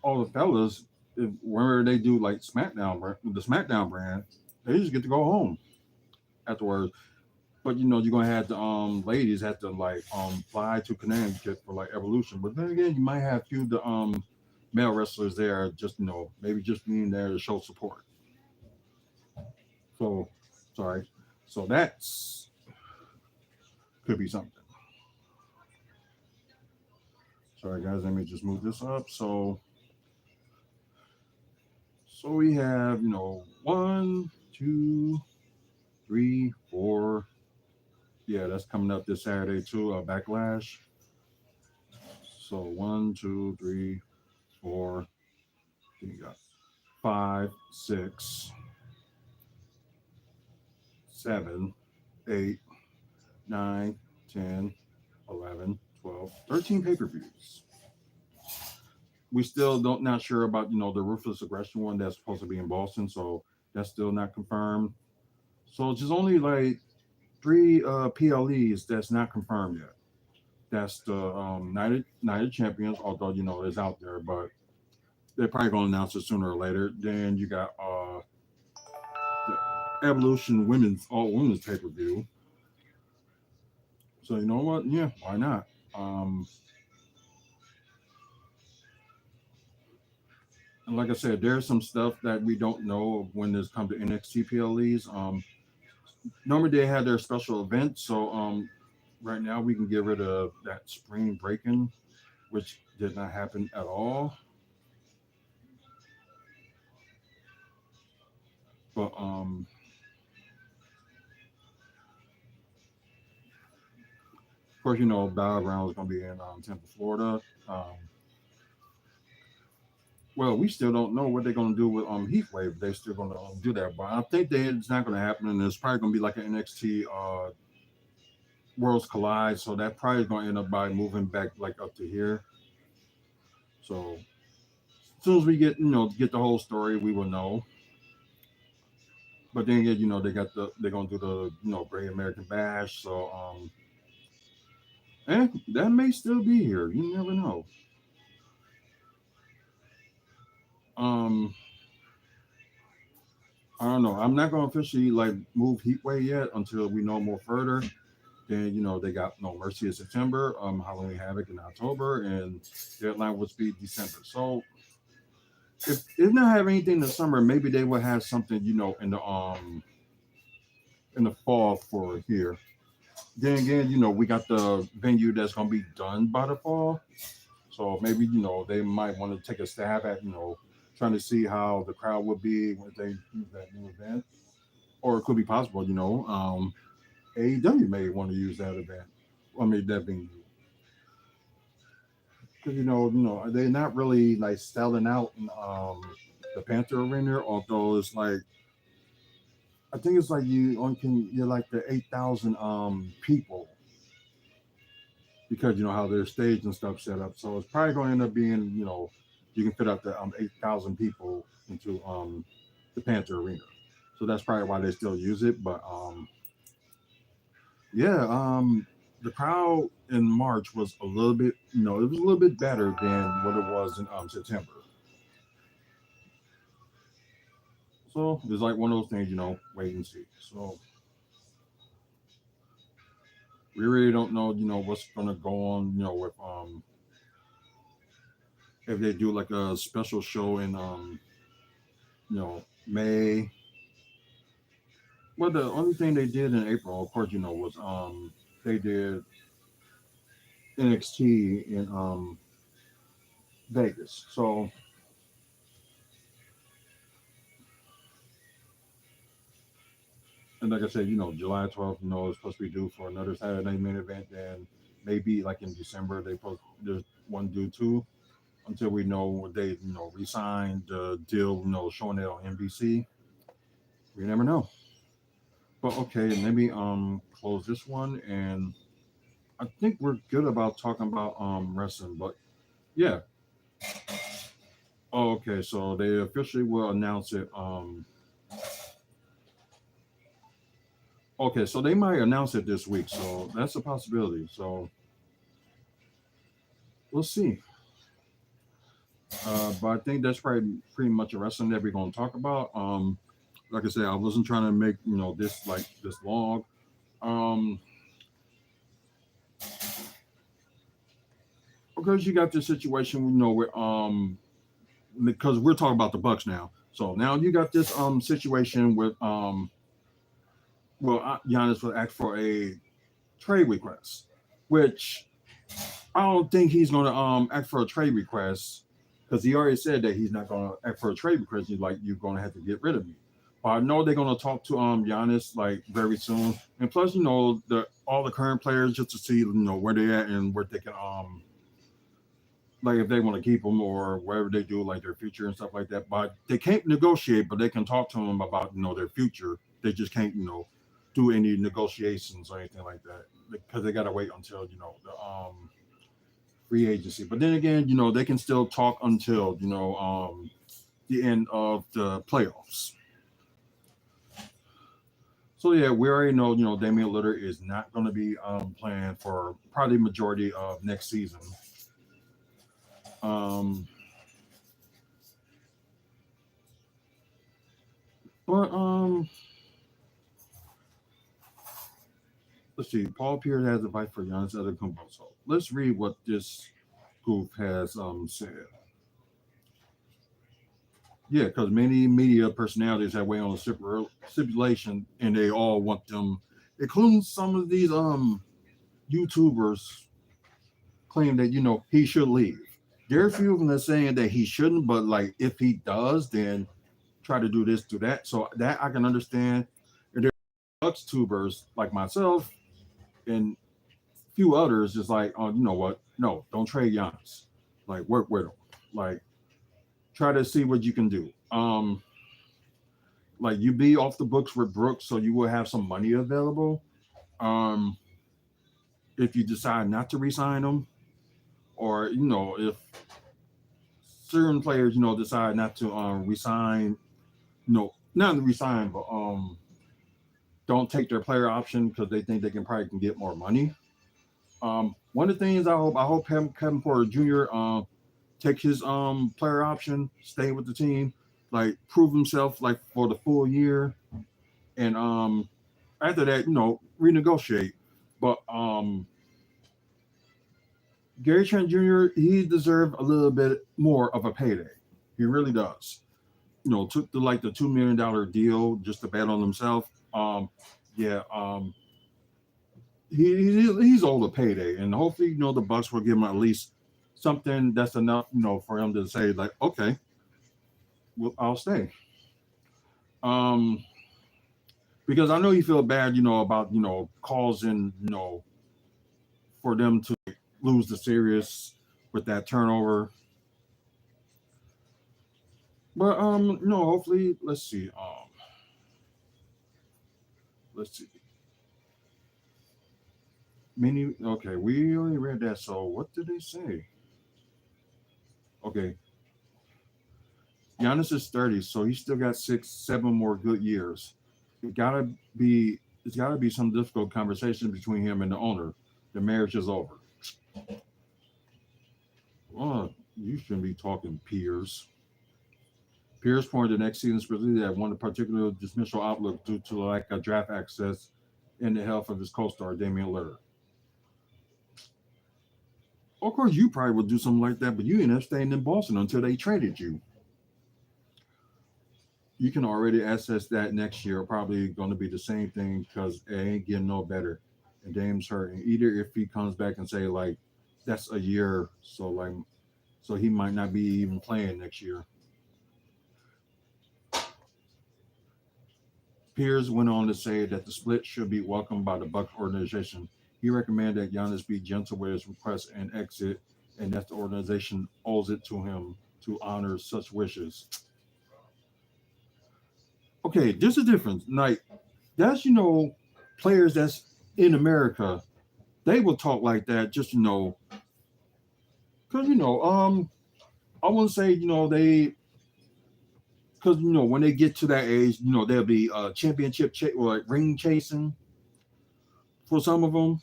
A: all the fellas, if whenever they do like the SmackDown brand, they just get to go home afterwards. But you're gonna have the ladies have to like fly to Connecticut for like Evolution. But then again, you might have a few the male wrestlers there, just maybe just being there to show support. So sorry. So that's could be something. Sorry guys, let me just move this up. So we have, one, two, three, four. Yeah, that's coming up this Saturday too, Backlash. So one, two, three, four. Then you got five, six, seven, 8, 9, 10, 11, 12, 13 pay-per-views. We still don't not sure about the ruthless aggression one that's supposed to be in Boston, so that's still not confirmed. So it's just only like three PLEs that's not confirmed yet. That's the Night of Champions, although it's out there, but they're probably gonna announce it sooner or later. Then you got the Evolution Women's All Women's pay per view. So you know what? Yeah, why not? Um, and like I said, there's some stuff that we don't know when there's come to NXT PLEs. Normally they have their special events, so right now we can get rid of that spring breaking, which did not happen at all. But of course, Battleground is going to be in Tampa, Florida. Um, well, we still don't know what they're going to do with Heat Wave. They're still going to do that, but I think it's not going to happen, and it's probably going to be like an NXT Worlds Collide. So that probably is going to end up by moving back like up to here. So as soon as we get the whole story, we will know. But then again, they're gonna do the Great American Bash. So that may still be here. You never know. Um, I don't know. I'm not gonna officially like move Heatwave yet until we know more further. Then they got No Mercy in September, Halloween Havoc in October, and deadline would be December. So if not have anything in the summer, maybe they will have something in the fall for here. Then again, we got the venue that's gonna be done by the fall. So maybe they might want to take a stab at trying to see how the crowd would be when they use that new event, or it could be possible AEW may want to use that event. I mean that venue because they're not really like selling out in the Panther Arena, although it's like I think it's like you're like the 8,000 people because how their stage and stuff set up. So it's probably going to end up being you can fit up to 8,000 people into the Panther Arena. So that's probably why they still use it. But yeah, the crowd in March was a little bit, it was a little bit better than what it was in September. So it's like one of those things, wait and see. So we really don't know, what's gonna go on, with if they do like a special show in May. Well, the only thing they did in April, of course, was they did NXT in Vegas. So and like I said, July 12th, is supposed to be due for another Saturday main event. Then maybe like in December they post there's one due two until we know what they re-signed the deal, showing it on NBC. We never know. But okay, let me close this one, and I think we're good about talking about wrestling. But yeah, oh, okay, so they officially will announce it. Okay, so they might announce it this week, so that's a possibility. So we'll see. But I think that's probably pretty much a wrestling that we're going to talk about. Like I said, I wasn't trying to make this like this long. Um, because you got this situation, where because we're talking about the Bucks now. So now you got this situation with Giannis will ask for a trade request, which I don't think he's going to ask for a trade request because he already said that he's not going to ask for a trade request. He's like, you're going to have to get rid of me. But I know they're going to talk to Giannis like very soon, and plus, the all the current players just to see where they at and where they can like if they want to keep him or whatever they do, like their future and stuff like that. But they can't negotiate, but they can talk to him about their future. They just can't do any negotiations or anything like that because they got to wait until the free agency. But then again, they can still talk until the end of the playoffs. So yeah, we already know Damian Lillard is not going to be playing for probably majority of next season. Um, but let's see. Paul Pierce has advice for Giannis Antetokounmpo. So let's read what this group has said. Yeah, because many media personalities have weighed on the stipulation, and they all want them, including some of these YouTubers, claim that he should leave. There are a few of them that are saying that he shouldn't, but like if he does, then try to do this, do that. So that I can understand. And there are Bucks tubers like myself and a few others just like, oh, you know what? No, don't trade Giannis. Like work with him. Like try to see what you can do. Like you be off the books with Brooks, so you will have some money available. Um, if you decide not to resign him, or if certain players, decide not to resign, not resign, but don't take their player option because they think they can get more money. One of the things I hope Kevin Porter Jr. Take his player option, stay with the team, like prove himself like for the full year, and after that, renegotiate. But Gary Trent Jr. he deserved a little bit more of a payday. He really does. Took the $2 million deal just to bet on himself. Yeah, he's owed a payday, and hopefully, the Bucks will give him at least something that's enough, for him to say like, okay, well, I'll stay. Um, because I know you feel bad, about causing, for them to lose the series with that turnover. But hopefully, let's see. Many okay, we already read that. So what did they say? Okay, Giannis is 30, so he still got 7 more good years. It gotta be it's gotta be some difficult conversation between him and the owner. The marriage is over. You shouldn't be talking peers. Pierce pointed the next season's specifically that one particular dismissal outlook due to lack of draft access and the health of his co-star Damian Lillard. Of course, you probably would do something like that, but you ended up staying in Boston until they traded you. You can already assess that next year probably going to be the same thing because it ain't getting no better. And Dame's hurt, and either if he comes back and say like that's a year, so he might not be even playing next year. Piers went on to say that the split should be welcomed by the Bucks organization. He recommended that Giannis be gentle with his request and exit, and that the organization owes it to him to honor such wishes. Okay, there's a difference. Like that's players that's in America, they will talk like that just because I wouldn't say they because when they get to that age, they'll be championship or like ring chasing for some of them.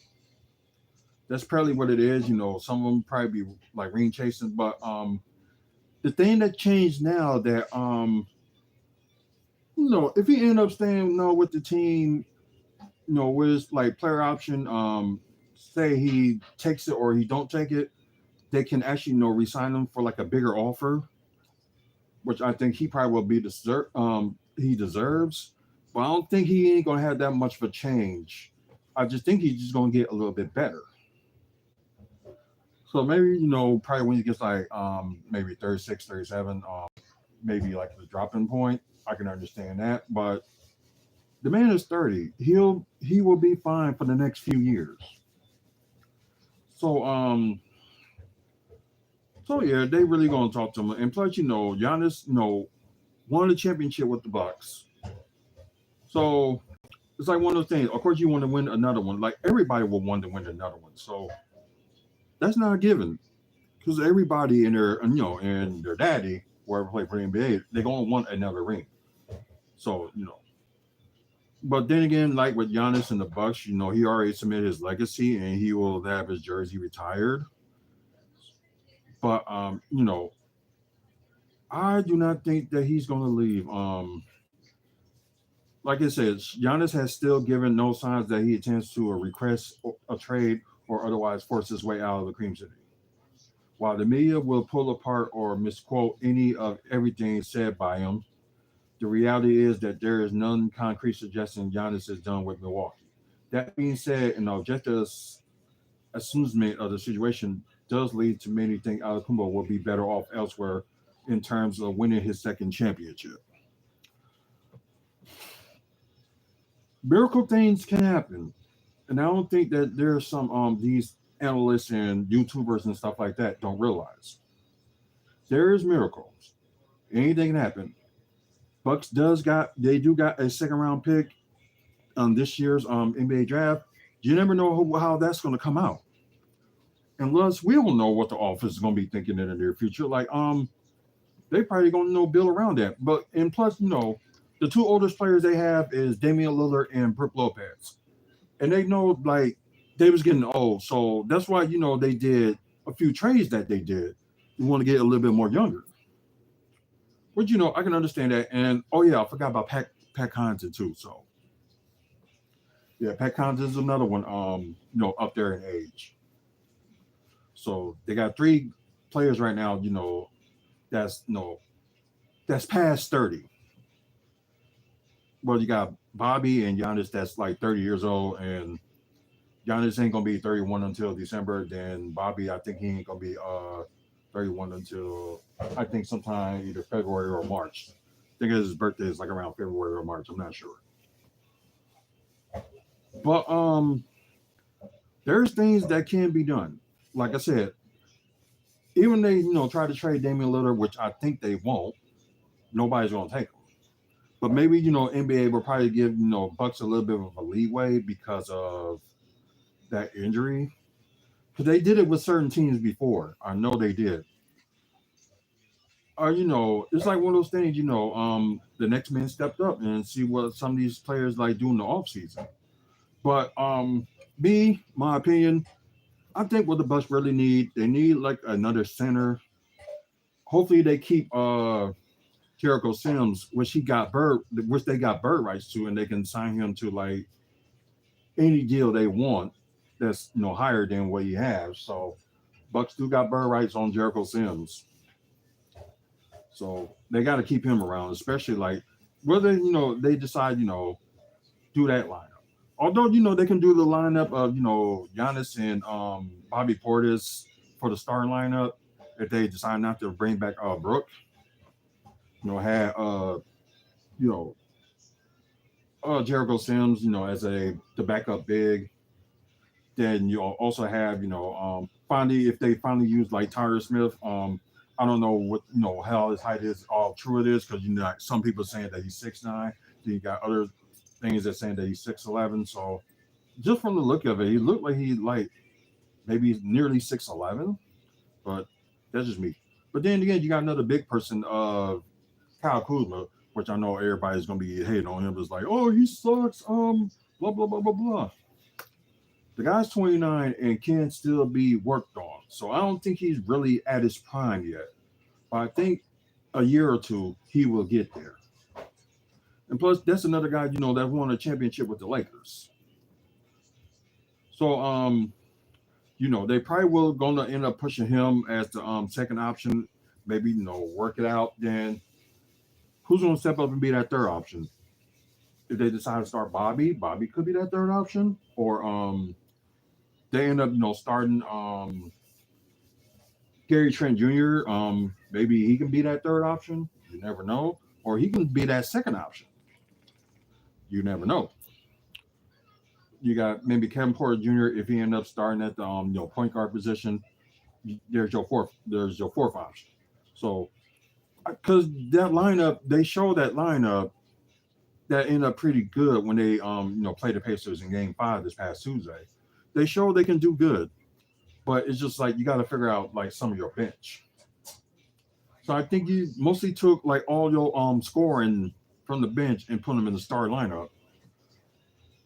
A: That's probably what it is. Some of them probably be like ring chasing, but the thing that changed now that if he end up staying with the team, with like player option, say he takes it or he don't take it, they can actually resign him for like a bigger offer, which I think he probably will be he deserves. But I don't think he ain't gonna have that much of a change. I just think he's just gonna get a little bit better. So maybe probably when he gets like maybe 36, 37, maybe like the dropping point, I can understand that. But the man is 30. He will be fine for the next few years. So yeah, they really gonna talk to him. And plus, Giannis, won the championship with the Bucks. So it's like one of those things. Of course, you want to win another one. Like everybody will want to win another one. So that's not a given because everybody in and their daddy, whoever played for the NBA, they're gonna want another ring. So but then again, like with Giannis and the Bucks, he already submitted his legacy and he will have his jersey retired. But I do not think that he's gonna leave. Like I said, Giannis has still given no signs that he intends to request a trade or otherwise force his way out of the Cream City. While the media will pull apart or misquote any of everything said by him, the reality is that there is none concrete suggesting Giannis is done with Milwaukee. That being said, an objective assessment of the situation does lead to many think Alakumbo will be better off elsewhere in terms of winning his second championship. Miracle things can happen, and I don't think that there's some these analysts and YouTubers and stuff like that don't realize there is miracles. Anything can happen. Bucks they do got a second round pick on this year's NBA draft. You never know how that's going to come out. Unless we don't know what the office is going to be thinking in the near future. Like they probably going to build around that. But and plus the two oldest players they have is Damian Lillard and Brook Lopez, and they know like they was getting old, so that's why they did a few trades that they did. You want to get a little bit more younger. But I can understand that. And oh yeah, I forgot about Pat Connaughton too. So yeah, Pat Connaughton is another one. Up there in age. So they got three players right now. That's that's past 30. Well, you got Bobby and Giannis that's like 30 years old, and Giannis ain't gonna be 31 until December. Then Bobby, I think he ain't gonna be 31 until I think sometime either February or March. I think his birthday is like around February or March. I'm not sure. But there's things that can be done. Like I said, even they try to trade Damian Lillard, which I think they won't. Nobody's gonna take him. But maybe NBA will probably give Bucks a little bit of a leeway because of that injury. Because they did it with certain teams before. I know they did. It's like one of those things. The next man stepped up and see what some of these players like do in the off season. But my opinion, I think what the Bucks really need, they need like another center. Hopefully they keep Jericho Sims, which they got bird rights to, and they can sign him to like any deal they want that's higher than what he has. So Bucks do got bird rights on Jericho Sims. So they got to keep him around, especially like whether they decide do that lineup. Although they can do the lineup of Giannis and Bobby Portis for the star lineup if they decide not to bring back Brooke. Had you know Jericho Sims as the backup big. Then you also have finally if they finally use like Tyler Smith. I don't know what how his height is, all true it is because like, some people saying that he's 6'9". Then you got other things that saying that he's 6'11". So just from the look of it, he looked like he like maybe nearly 6'11". But that's just me. But then again, you got another big person, Kyle Kuzma, which I know everybody's gonna be hating on him. It's like, oh, he sucks. Blah blah blah blah blah. The guy's 29 and can still be worked on. So I don't think he's really at his prime yet. But I think a year or two he will get there. And plus, that's another guy that won a championship with the Lakers. So they probably will gonna end up pushing him as the second option. Maybe work it out. Then who's gonna step up and be that third option? If they decide to start Bobby could be that third option. Or they end up starting Gary Trent Jr. Maybe he can be that third option. You never know. Or he can be that second option. You never know. You got maybe Kevin Porter Jr. if he end up starting at the point guard position. There's your fourth option. So because that lineup, they show that lineup that ended up pretty good when they played the Pacers in Game 5 this past Tuesday. They show they can do good, but it's just like you got to figure out like some of your bench. So I think you mostly took like all your scoring from the bench and put them in the star lineup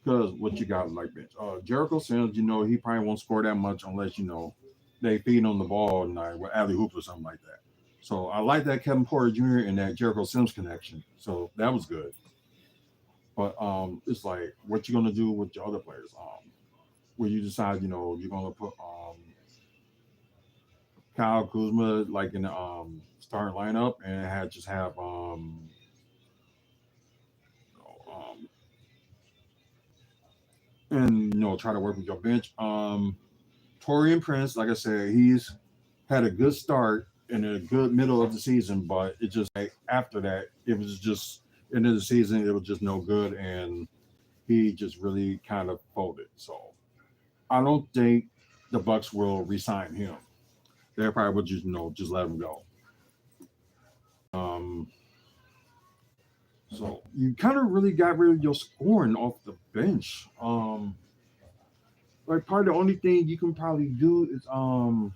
A: because what you got like bench. Jericho Sims, he probably won't score that much unless they feed on the ball and like with alley hoops or something like that. So I like that Kevin Porter Jr. and that Jericho Sims connection. So that was good. But it's like what you gonna do with your other players. Where you decide, you're gonna put Kyle Kuzma like in the starting lineup and have and try to work with your bench. Torian Prince, like I said, he's had a good start in a good middle of the season, but it just like after that, it was just end of the season, it was just no good, and he just really kind of folded. So I don't think the Bucks will resign him. They probably would just let him go. Um, so you kind of really got rid of your scoring off the bench. Like probably the only thing you can probably do is oh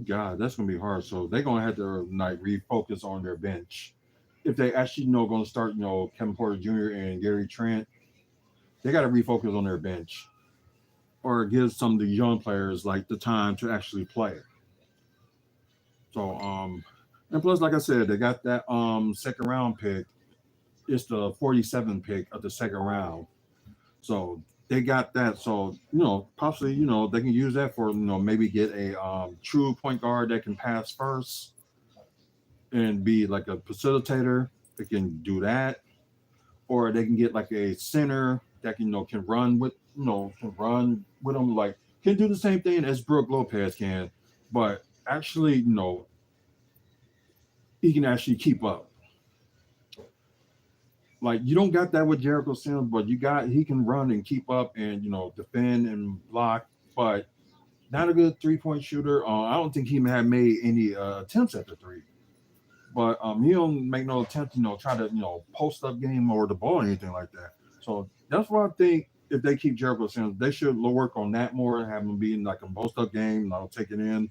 A: god, that's gonna be hard. So they're gonna have to like refocus on their bench. If they actually gonna start, Kevin Porter Jr. and Gary Trent, they gotta refocus on their bench. Or give some of the young players like the time to actually play. So and plus like I said, they got that second round pick. It's the 47 pick of the second round. So they got that. So possibly they can use that for maybe get a true point guard that can pass first and be like a facilitator. They can do that, or they can get like a center that can run with can run with them like can do the same thing as Brooke Lopez can, but actually he can actually keep up. Like you don't got that with Jericho Sims, but he can run and keep up and defend and block, but not a good 3-point shooter. I don't think he had made any attempts at the three, but he don't make no attempt to try to post up game or the ball or anything like that. So that's why I think if they keep Jericho Sims, they should work on that more, have him be in like a post up game, take it in,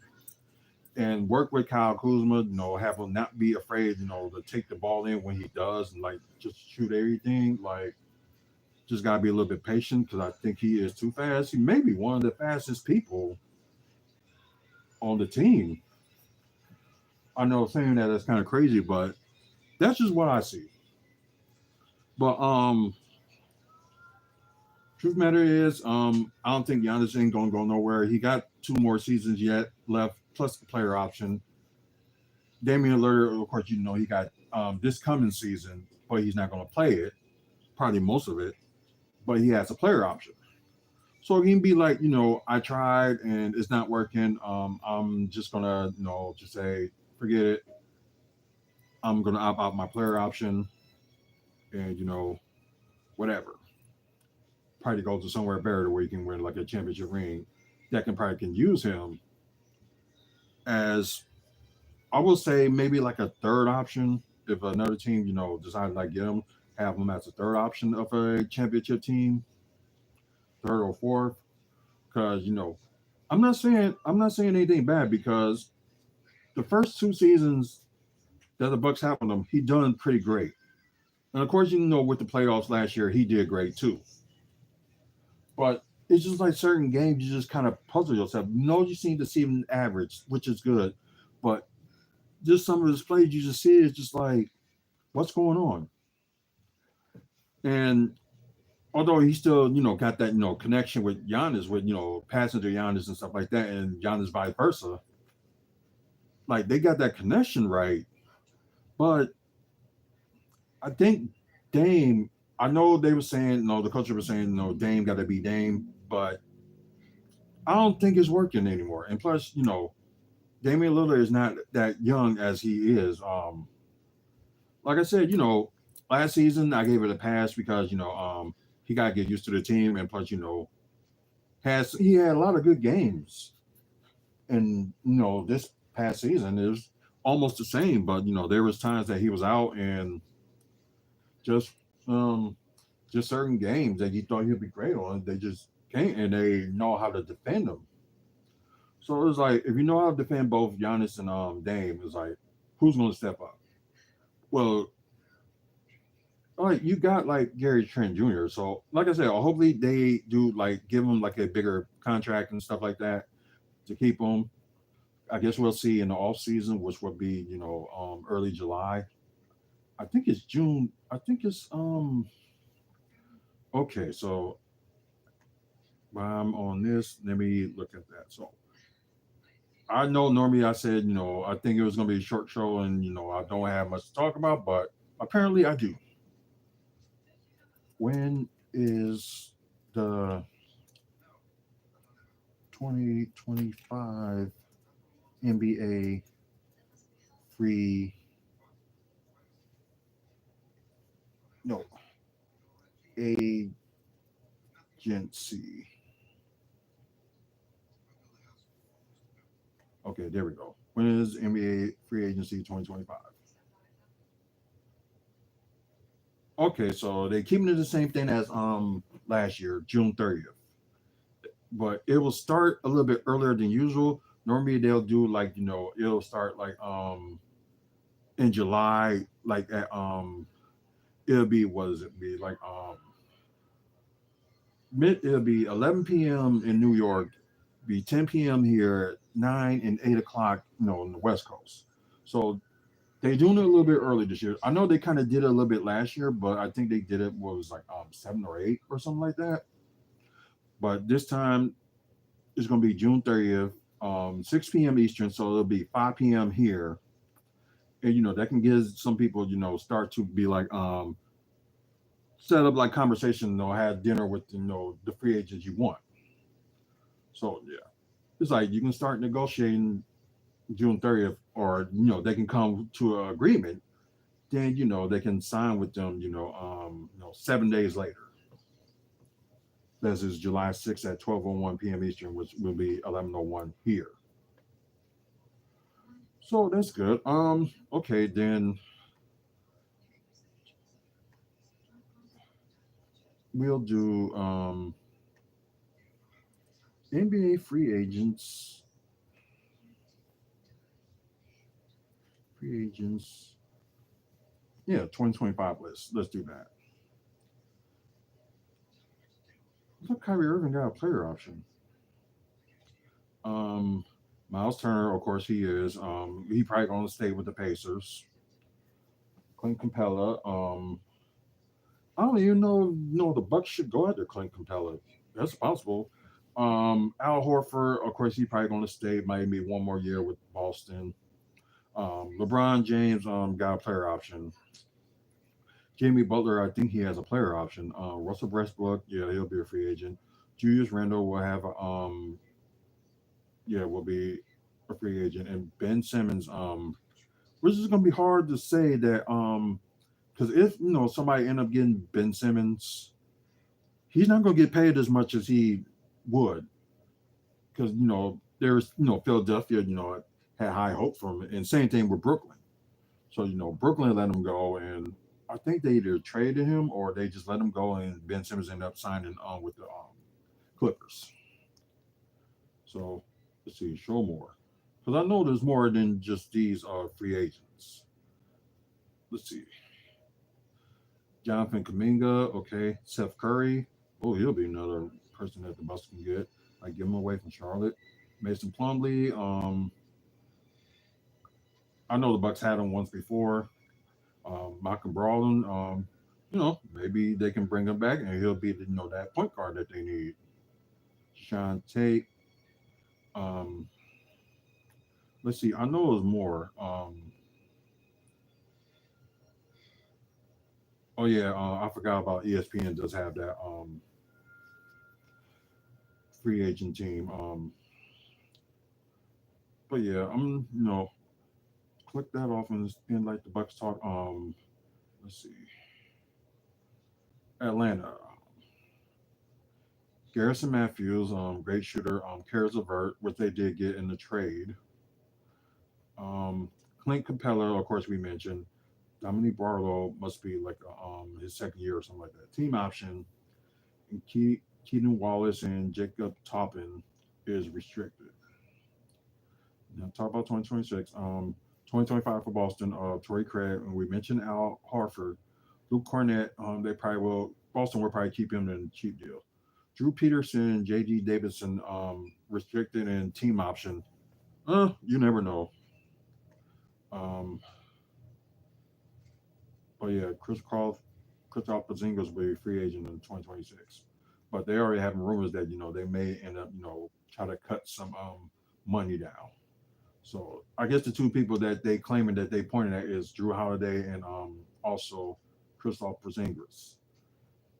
A: and work with Kyle Kuzma. Have him not be afraid, to take the ball in when he does, and like just shoot everything. Like Just gotta be a little bit patient because I think he is too fast. He may be one of the fastest people on the team. I know saying that that's kind of crazy, but that's just what I see. But truth matter is, I don't think Giannis ain't gonna go nowhere. He got 2 more seasons yet left, plus the player option. Damian Lillard, of course, he got this coming season, but he's not gonna play it, probably most of it. But he has a player option. So he can be like, I tried and it's not working. I'm just gonna, just say, forget it. I'm gonna opt out my player option and whatever. Probably go to somewhere better where he can win like a championship ring that can use him as, I will say, maybe like a third option if another team, decided to like get him, have him as a third option of a championship team, third or fourth. Because I'm not saying anything bad because the first 2 seasons that the Bucks have on him, he done pretty great. And of course, with the playoffs last year, he did great too. But it's just like certain games, you just kind of puzzle yourself. You seem to see him average, which is good, but just some of his plays you just see it's just like, what's going on? And although he still, got that, connection with Giannis, with passing to Giannis and stuff like that, and Giannis vice versa, like they got that connection right. But I think Dame, I know they were saying, no, the coach was saying, no, Dame got to be Dame, but I don't think it's working anymore. And plus, Damian Lillard is not that young as he is. Like I said, last season I gave it a pass because he got to get used to the team, and plus, has he had a lot of good games, and this past season is almost the same. But there was times that he was out and just um just certain games that you thought he'd be great on, they just can't, and they know how to defend him. So it was like, if you know how to defend both Giannis and Dame, it's like, who's going to step up? Well, like you got like Gary Trent Jr. So like I said, hopefully they do like give him like a bigger contract and stuff like that to keep him. I guess we'll see in the off season, which would be early July. I think it's June. I think it's okay. So while I'm on this, let me look at that. So I know normally I said, I think it was going to be a short show and, I don't have much to talk about, but apparently I do. When is the 2025 NBA free, no, agency? Okay, there we go. When is NBA free agency 2025? Okay, so they keeping it the same thing as last year, June 30th. But it will start a little bit earlier than usual. Normally they'll do like, it'll start like in July, like at it'll be, what does it be? Like it'll be 11 p.m. in New York, be 10 p.m. here, 9 and 8 o'clock, on the West Coast. So they doing it a little bit early this year. I know they kind of did it a little bit last year, but I think they did it what was like 7 or 8 or something like that. But this time it's gonna be June 30th, 6 p.m. Eastern, so it'll be 5 p.m. here. And that can give some people, start to be like set up like conversation, have dinner with the free agents you want. So yeah. It's like you can start negotiating June 30th, or they can come to an agreement. Then they can sign with them. 7 days later. This is July 6th at 12:01 p.m. Eastern, which will be 11:01 here. So that's good. Okay, then we'll do NBA free agents. Free agents. Yeah, 2025 list. Let's do that. I thought Kyrie Irving got a player option. Um, Miles Turner, of course, he probably going to stay with the Pacers. Clint Capella. I don't even know. No, the Bucks should go after Clint Capella. That's possible. Al Horford, of course, he probably going to stay maybe one more year with Boston. LeBron James got a player option. Jamie Butler, I think he has a player option. Russell Westbrook, yeah, he'll be a free agent. Julius Randle will have will be a free agent, and Ben Simmons, which is going to be hard to say that because if somebody end up getting Ben Simmons, he's not going to get paid as much as he would because there's Philadelphia had high hope from it, and same thing with Brooklyn. So Brooklyn let him go, and I think they either traded him or they just let him go, and Ben Simmons ended up signing on with the Clippers. So let's see, show more because I know there's more than just these free agents. Let's see, Jonathan Kaminga, okay, Seth Curry. Oh, he'll be another person that the Bucks can get. I give him away from Charlotte. Mason Plumlee. I know the Bucks had him once before. Malcolm Brogdon. Maybe they can bring him back, and he'll be that point guard that they need. Sean Tate. Um, let's see. I know there's more. Oh yeah, I forgot about ESPN does have that free agent team. But yeah, I'm click that off and like the Bucks talk. Let's see, Atlanta. Garrison Matthews, great shooter. Karis LeVert, which they did get in the trade. Um, Clint Capella, of course, we mentioned. Dominique Barlow must be like his second year or something like that. Team option. And Keaton Wallace and Jacob Toppin is restricted. Now talk about 2026. 2025 for Boston. Torrey Craig, and we mentioned Al Harford. Luke Cornett. They probably will. Boston will probably keep him in a cheap deal. Drew Peterson, J.D. Davidson, restricted and team option. You never know. Um, but yeah, Kristaps Porzingis will be a free agent in 2026. But they already have rumors that they may end up try to cut some money down. So I guess the two people that they claiming that they pointed at is Drew Holiday and also Kristaps Porzingis.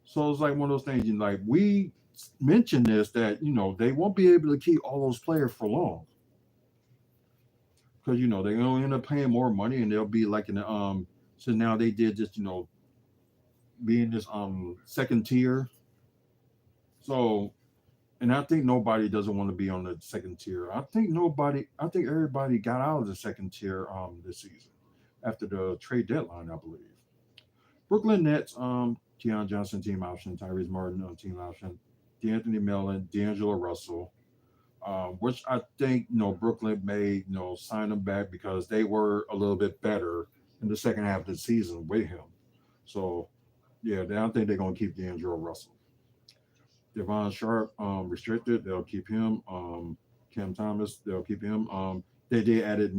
A: So it's like one of those things. Like we mentioned this that they won't be able to keep all those players for long because they're gonna end up paying more money and they'll be like in the so now they did just being this second tier. So and I think nobody doesn't want to be on the second tier. I think everybody got out of the second tier this season after the trade deadline, I believe. Brooklyn Nets, Keon Johnson team option, Tyrese Martin on team option, D'Anthony Mellon, D'Angelo Russell, which I think Brooklyn may sign him back because they were a little bit better in the second half of the season with him. So yeah, I don't think they're gonna keep D'Angelo Russell. Devon Sharp, restricted, they'll keep him. Cam Thomas, they'll keep him. They did added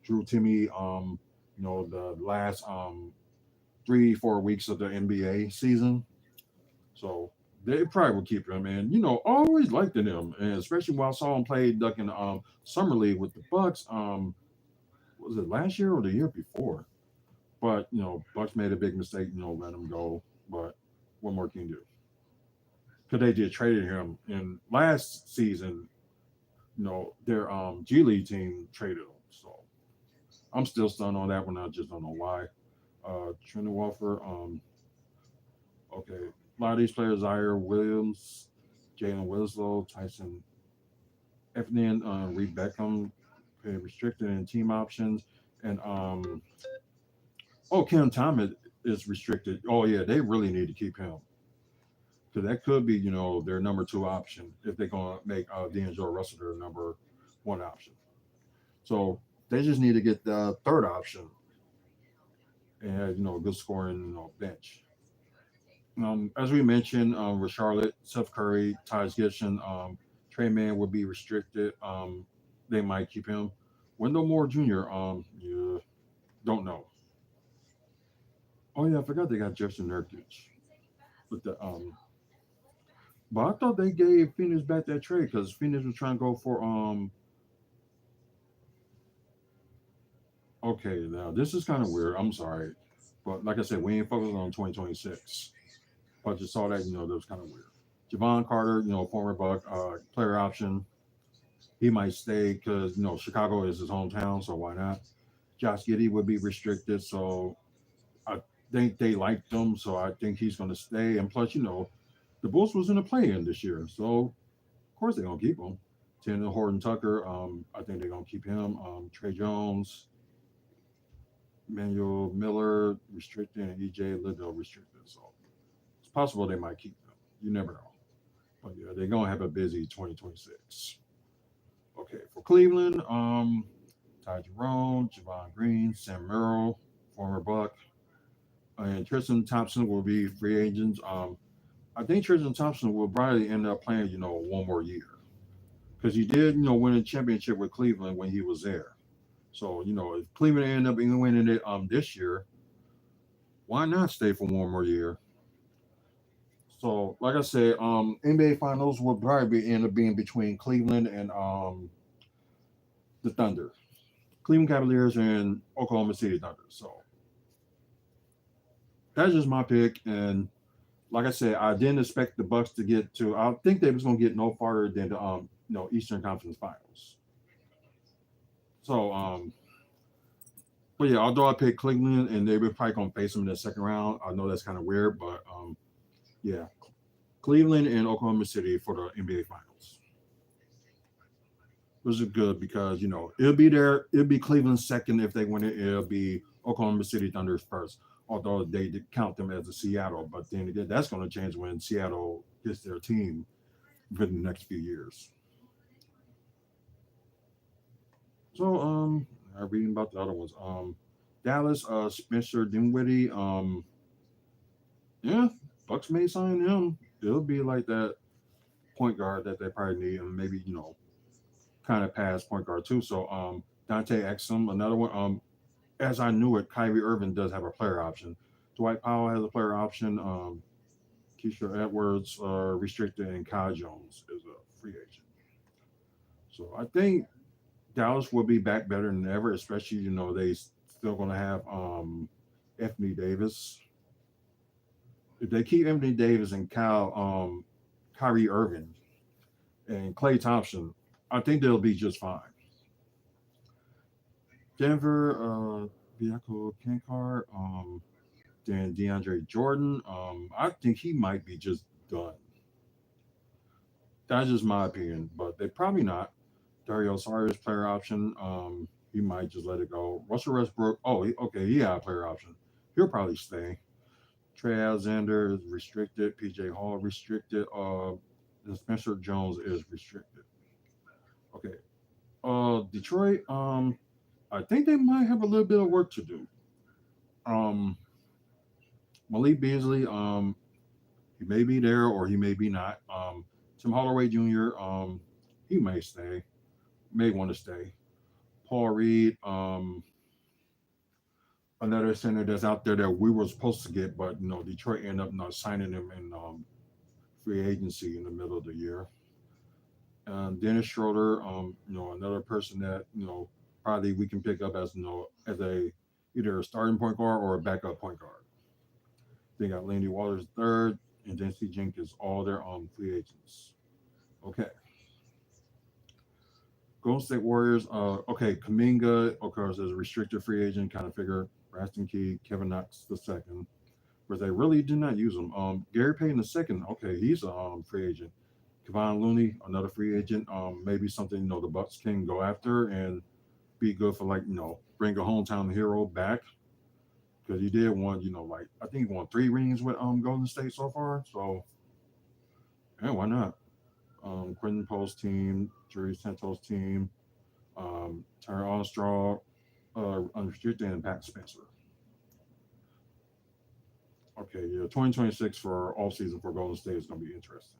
A: Drew Timmy, the last 3-4 weeks of the NBA season. So they probably will keep him. And always liked him, and especially when I saw him play like in summer league with the Bucks. Was it last year or the year before? But Bucks made a big mistake. Let him go. But what more can you do? Because they did traded him in last season. Their G League team traded him. So I'm still stunned on that one. I just don't know why. Trent Walfer. Okay, a lot of these players: Zaire Williams, Jalen Winslow, Tyson Efnin, Reed Beckham, restricted and team options, and Cam Thomas is restricted. Oh yeah, they really need to keep him because that could be their number two option if they're gonna make D'Angelo Russell their number one option. So they just need to get the third option and have, good scoring bench. As we mentioned, with Charlotte, Seth Curry, Tyus Gibson, Trey Man will be restricted. They might keep him. Wendell Moore Jr. Yeah, don't know. Oh yeah, I forgot they got Jefferson Nurkic. But but I thought they gave Phoenix back that trade because Phoenix was trying to go for Okay, now this is kind of weird. I'm sorry, but like I said, we ain't focused on 2026. But just saw that that was kind of weird. Javon Carter, former Buck, player option. He might stay because Chicago is his hometown, so why not? Josh Giddey would be restricted, so I think they liked him, so I think he's going to stay. And plus, the Bulls was in the play-in this year, so of course they're going to keep him. Tanner Horton Tucker, I think they're going to keep him. Trey Jones, Manuel Miller restricted, and EJ Liddell restricted. So it's possible they might keep them. You never know. But yeah, they're going to have a busy 2026. Okay, for Cleveland, Ty Jerome, Javon Green, Sam Merrill, former Buck, and Tristan Thompson will be free agents. I think Tristan Thompson will probably end up playing, one more year because he did, win a championship with Cleveland when he was there. So, if Cleveland ended up winning it this year, why not stay for one more year? So, like I said, NBA Finals will probably end up being between Cleveland and the Thunder, Cleveland Cavaliers and Oklahoma City Thunder. So that's just my pick. And like I said, I didn't expect the Bucks to get to. I think they was going to get no farther than the Eastern Conference Finals. So but yeah, although I picked Cleveland and they were probably going to face them in the second round, I know that's kind of weird, but yeah, Cleveland and Oklahoma City for the NBA Finals. Which is good because it'll be there. It'll be Cleveland second if they win it. It'll be Oklahoma City Thunder's first. Although they did count them as a Seattle, but then again, that's going to change when Seattle gets their team for the next few years. So I'm reading about the other ones. Dallas, Spencer Dinwiddie. Yeah, Bucks may sign him. It'll be like that point guard that they probably need, and maybe kind of past point guard too. So Dante Exum, another one. As I knew it, Kyrie Irving does have a player option. Dwight Powell has a player option. Keisha Edwards restricted, and Kyle Jones is a free agent. So I think Dallas will be back better than ever, especially they still going to have Anthony Davis. If they keep Anthony Davis and Kyrie Irving and Clay Thompson, I think they'll be just fine. Denver, Biako Kankar, then DeAndre Jordan. I think he might be just done. That's just my opinion, but they probably not. Dario Sari's player option. He might just let it go. Russell Westbrook. Oh, okay, he had a player option. He'll probably stay. Trey Alexander is restricted. PJ Hall restricted. And Spencer Jones is restricted. Okay. Detroit. I think they might have a little bit of work to do. Um, Malik Beasley. He may be there or he may be not. Tim Holloway Jr. He may stay. May want to stay. Paul Reed. Another center that's out there that we were supposed to get, but Detroit ended up not signing him in free agency in the middle of the year. Dennis Schroeder, another person that probably we can pick up as as a either a starting point guard or a backup point guard. They got Landy Waters third and Dempsey Jenkins, all their free agents. Okay, Golden State Warriors. Okay, Kaminga, of course, is a restricted free agent. Kind of figure. Braxton Key, Kevin Knox the second, where they really did not use him. Gary Payton the second. Okay, he's a free agent. Kevon Looney, another free agent. Maybe something the Bucks can go after and be good for bring a hometown hero back because he did one. Like I think he won 3 rings with Golden State so far. So yeah, why not? Quentin Post team, Jerry Santos team, Terry Armstrong, unrestricted, and Pat Spencer. Okay, yeah, 2026 for all season for Golden State is going to be interesting.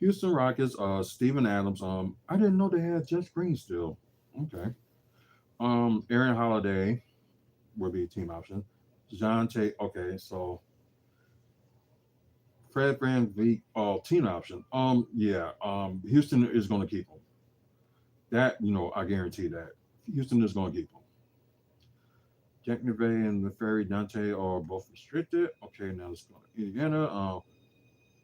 A: Houston Rockets, Steven Adams. I didn't know they had Jeff Green still. Okay. Aaron Holiday would be a team option. John Tate. Okay, so Fred Van Vliet, team option. Yeah. Houston is going to keep him. That I guarantee that Houston is going to keep him. Jack Neve and the Ferry Dante are both restricted. Okay, now let's go to Indiana.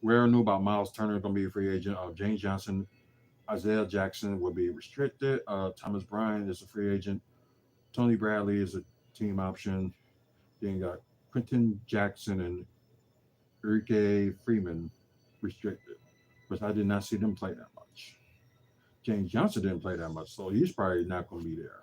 A: We already knew about Miles Turner going to be a free agent. James Johnson, Isaiah Jackson will be restricted. Thomas Bryant is a free agent. Tony Bradley is a team option. Then you got Quentin Jackson and Enrique Freeman restricted, but I did not see them play that much. James Johnson didn't play that much, so he's probably not going to be there.